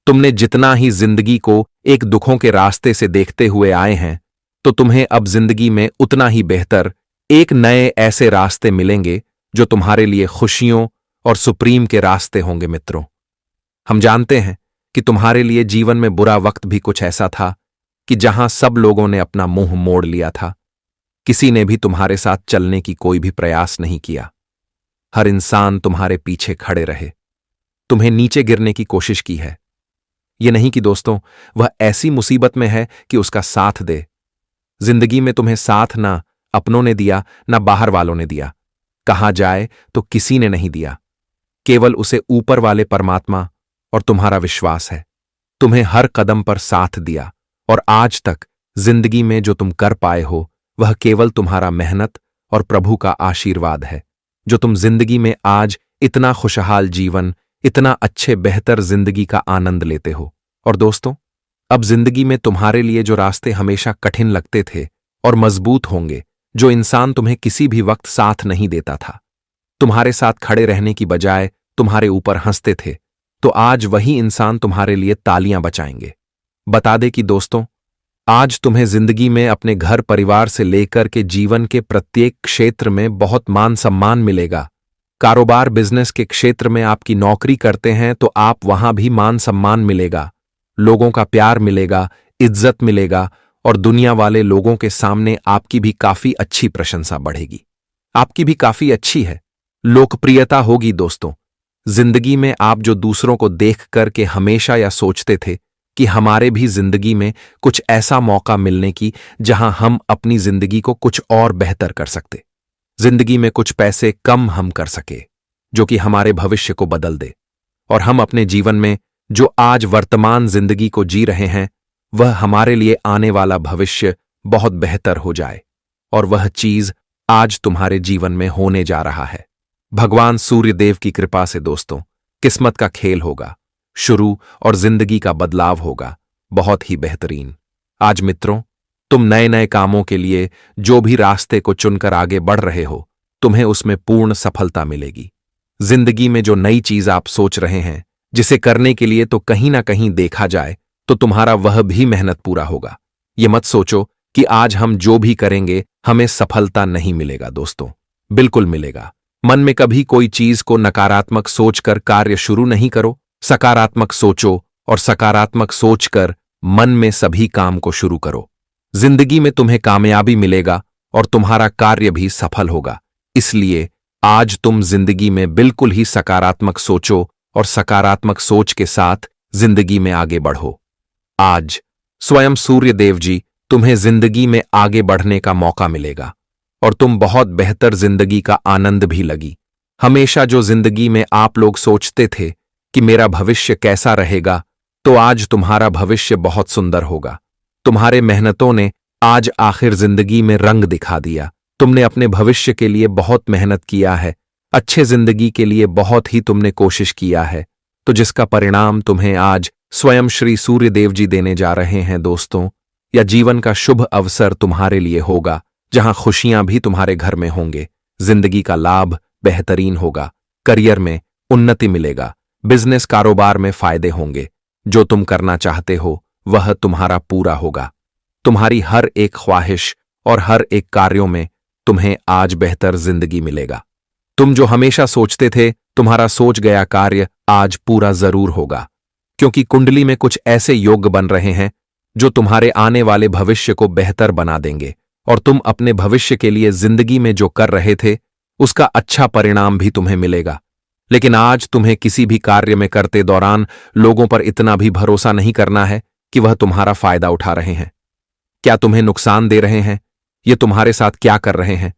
तुमने जितना ही जिंदगी को एक दुखों के रास्ते से देखते हुए आए हैं, तो तुम्हें अब जिंदगी में उतना ही बेहतर एक नए ऐसे रास्ते मिलेंगे जो तुम्हारे लिए खुशियों और सुप्रीम के रास्ते होंगे। मित्रों, हम जानते हैं कि तुम्हारे लिए जीवन में बुरा वक्त भी कुछ ऐसा था कि जहां सब लोगों ने अपना मुंह मोड़ लिया था। किसी ने भी तुम्हारे साथ चलने की कोई भी प्रयास नहीं किया। हर इंसान तुम्हारे पीछे खड़े रहे, तुम्हें नीचे गिरने की कोशिश की है। यह नहीं कि दोस्तों वह ऐसी मुसीबत में है कि उसका साथ दे। जिंदगी में तुम्हें साथ ना अपनों ने दिया, ना बाहर वालों ने दिया। कहा जाए तो किसी ने नहीं दिया, केवल उसे ऊपर वाले परमात्मा और तुम्हारा विश्वास है। तुम्हें हर कदम पर साथ दिया, और आज तक जिंदगी में जो तुम कर पाए हो, वह केवल तुम्हारा मेहनत और प्रभु का आशीर्वाद है, जो तुम जिंदगी में आज इतना खुशहाल जीवन, इतना अच्छे बेहतर जिंदगी का आनंद लेते हो। और दोस्तों, अब जिंदगी में तुम्हारे लिए जो रास्ते हमेशा कठिन लगते थे और मजबूत होंगे, जो इंसान तुम्हें किसी भी वक्त साथ नहीं देता था, तुम्हारे साथ खड़े रहने की बजाय तुम्हारे ऊपर हंसते थे, तो आज वही इंसान तुम्हारे लिए तालियां बजाएंगे। बता दे कि दोस्तों, आज तुम्हें जिंदगी में अपने घर परिवार से लेकर के जीवन के प्रत्येक क्षेत्र में बहुत मान सम्मान मिलेगा। कारोबार बिजनेस के क्षेत्र में आपकी नौकरी करते हैं तो आप वहां भी मान सम्मान मिलेगा, लोगों का प्यार मिलेगा, इज्जत मिलेगा और दुनिया वाले लोगों के सामने आपकी भी काफी अच्छी प्रशंसा बढ़ेगी। आपकी भी काफी अच्छी है, लोकप्रियता होगी। दोस्तों, जिंदगी में आप जो दूसरों को देख करके हमेशा या सोचते थे कि हमारे भी जिंदगी में कुछ ऐसा मौका मिलने की जहां हम अपनी जिंदगी को कुछ और बेहतर कर सकते, जिंदगी में कुछ पैसे कम हम कर सके जो कि हमारे भविष्य को बदल दे, और हम अपने जीवन में जो आज वर्तमान जिंदगी को जी रहे हैं वह हमारे लिए आने वाला भविष्य बहुत बेहतर हो जाए। और वह चीज आज तुम्हारे जीवन में होने जा रहा है। भगवान सूर्यदेव की कृपा से दोस्तों, किस्मत का खेल होगा शुरू और जिंदगी का बदलाव होगा बहुत ही बेहतरीन। आज मित्रों, तुम नए नए कामों के लिए जो भी रास्ते को चुनकर आगे बढ़ रहे हो, तुम्हें उसमें पूर्ण सफलता मिलेगी। जिंदगी में जो नई चीज आप सोच रहे हैं, जिसे करने के लिए तो कहीं ना कहीं देखा जाए तो तुम्हारा वह भी मेहनत पूरा होगा। ये मत सोचो कि आज हम जो भी करेंगे हमें सफलता नहीं मिलेगा। दोस्तों, बिल्कुल मिलेगा। मन में कभी कोई चीज को नकारात्मक सोचकर कार्य शुरू नहीं करो, सकारात्मक सोचो और सकारात्मक सोचकर मन में सभी काम को शुरू करो। जिंदगी में तुम्हें कामयाबी मिलेगा और तुम्हारा कार्य भी सफल होगा। इसलिए आज तुम जिंदगी में बिल्कुल ही सकारात्मक सोचो और सकारात्मक सोच के साथ जिंदगी में आगे बढ़ो। आज स्वयं सूर्यदेव जी तुम्हें जिंदगी में आगे बढ़ने का मौका मिलेगा और तुम बहुत बेहतर जिंदगी का आनंद भी लगी। हमेशा जो जिंदगी में आप लोग सोचते थे कि मेरा भविष्य कैसा रहेगा, तो आज तुम्हारा भविष्य बहुत सुंदर होगा। तुम्हारे मेहनतों ने आज आखिर जिंदगी में रंग दिखा दिया। तुमने अपने भविष्य के लिए बहुत मेहनत किया है, अच्छे जिंदगी के लिए बहुत ही तुमने कोशिश किया है, तो जिसका परिणाम तुम्हें आज स्वयं श्री सूर्यदेव जी देने जा रहे हैं। दोस्तों, या जीवन का शुभ अवसर तुम्हारे लिए होगा, जहां खुशियां भी तुम्हारे घर में होंगे, जिंदगी का लाभ बेहतरीन होगा, करियर में उन्नति मिलेगा, बिजनेस कारोबार में फायदे होंगे, जो तुम करना चाहते हो वह तुम्हारा पूरा होगा। तुम्हारी हर एक ख्वाहिश और हर एक कार्यों में तुम्हें आज बेहतर जिंदगी मिलेगा। तुम जो हमेशा सोचते थे, तुम्हारा सोच गया कार्य आज पूरा जरूर होगा, क्योंकि कुंडली में कुछ ऐसे योग बन रहे हैं जो तुम्हारे आने वाले भविष्य को बेहतर बना देंगे, और तुम अपने भविष्य के लिए जिंदगी में जो कर रहे थे उसका अच्छा परिणाम भी तुम्हें मिलेगा। लेकिन आज तुम्हें किसी भी कार्य में करते दौरान लोगों पर इतना भी भरोसा नहीं करना है कि वह तुम्हारा फायदा उठा रहे हैं, क्या तुम्हें नुकसान दे रहे हैं, ये तुम्हारे साथ क्या कर रहे हैं,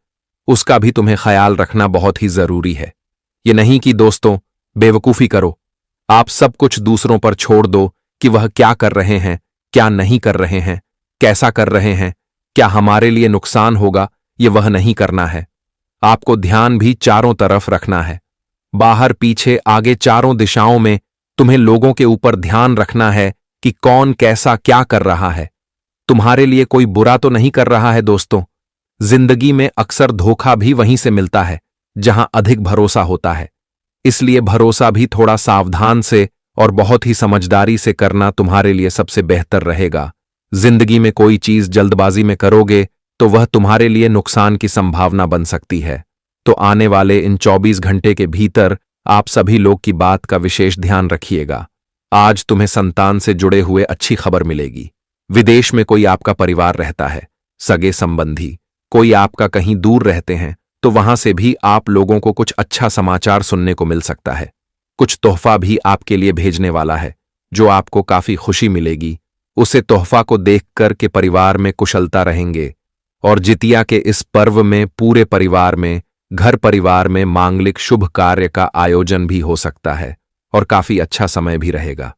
उसका भी तुम्हें ख्याल रखना बहुत ही जरूरी है। ये नहीं कि दोस्तों बेवकूफी करो, आप सब कुछ दूसरों पर छोड़ दो कि वह क्या कर रहे हैं, क्या नहीं कर रहे हैं, कैसा कर रहे हैं, क्या हमारे लिए नुकसान होगा, ये वह नहीं करना है। आपको ध्यान भी चारों तरफ रखना है, बाहर पीछे आगे चारों दिशाओं में तुम्हें लोगों के ऊपर ध्यान रखना है कि कौन कैसा क्या कर रहा है। तुम्हारे लिए कोई बुरा तो नहीं कर रहा है। दोस्तों, जिंदगी में अक्सर धोखा भी वहीं से मिलता है जहां अधिक भरोसा होता है, इसलिए भरोसा भी थोड़ा सावधान से और बहुत ही समझदारी से करना तुम्हारे लिए सबसे बेहतर रहेगा। जिंदगी में कोई चीज जल्दबाजी में करोगे तो वह तुम्हारे लिए नुकसान की संभावना बन सकती है। तो आने वाले इन 24 घंटे के भीतर आप सभी लोग की बात का विशेष ध्यान रखिएगा। आज तुम्हें संतान से जुड़े हुए अच्छी खबर मिलेगी। विदेश में कोई आपका परिवार रहता है, सगे संबंधी कोई आपका कहीं दूर रहते हैं, तो वहां से भी आप लोगों को कुछ अच्छा समाचार सुनने को मिल सकता है। कुछ तोहफा भी आपके लिए भेजने वाला है जो आपको काफी खुशी मिलेगी। उसे तोहफा को देखकर के परिवार में कुशलता रहेंगे, और जितिया के इस पर्व में पूरे परिवार में, घर परिवार में मांगलिक शुभ कार्य का आयोजन भी हो सकता है और काफी अच्छा समय भी रहेगा।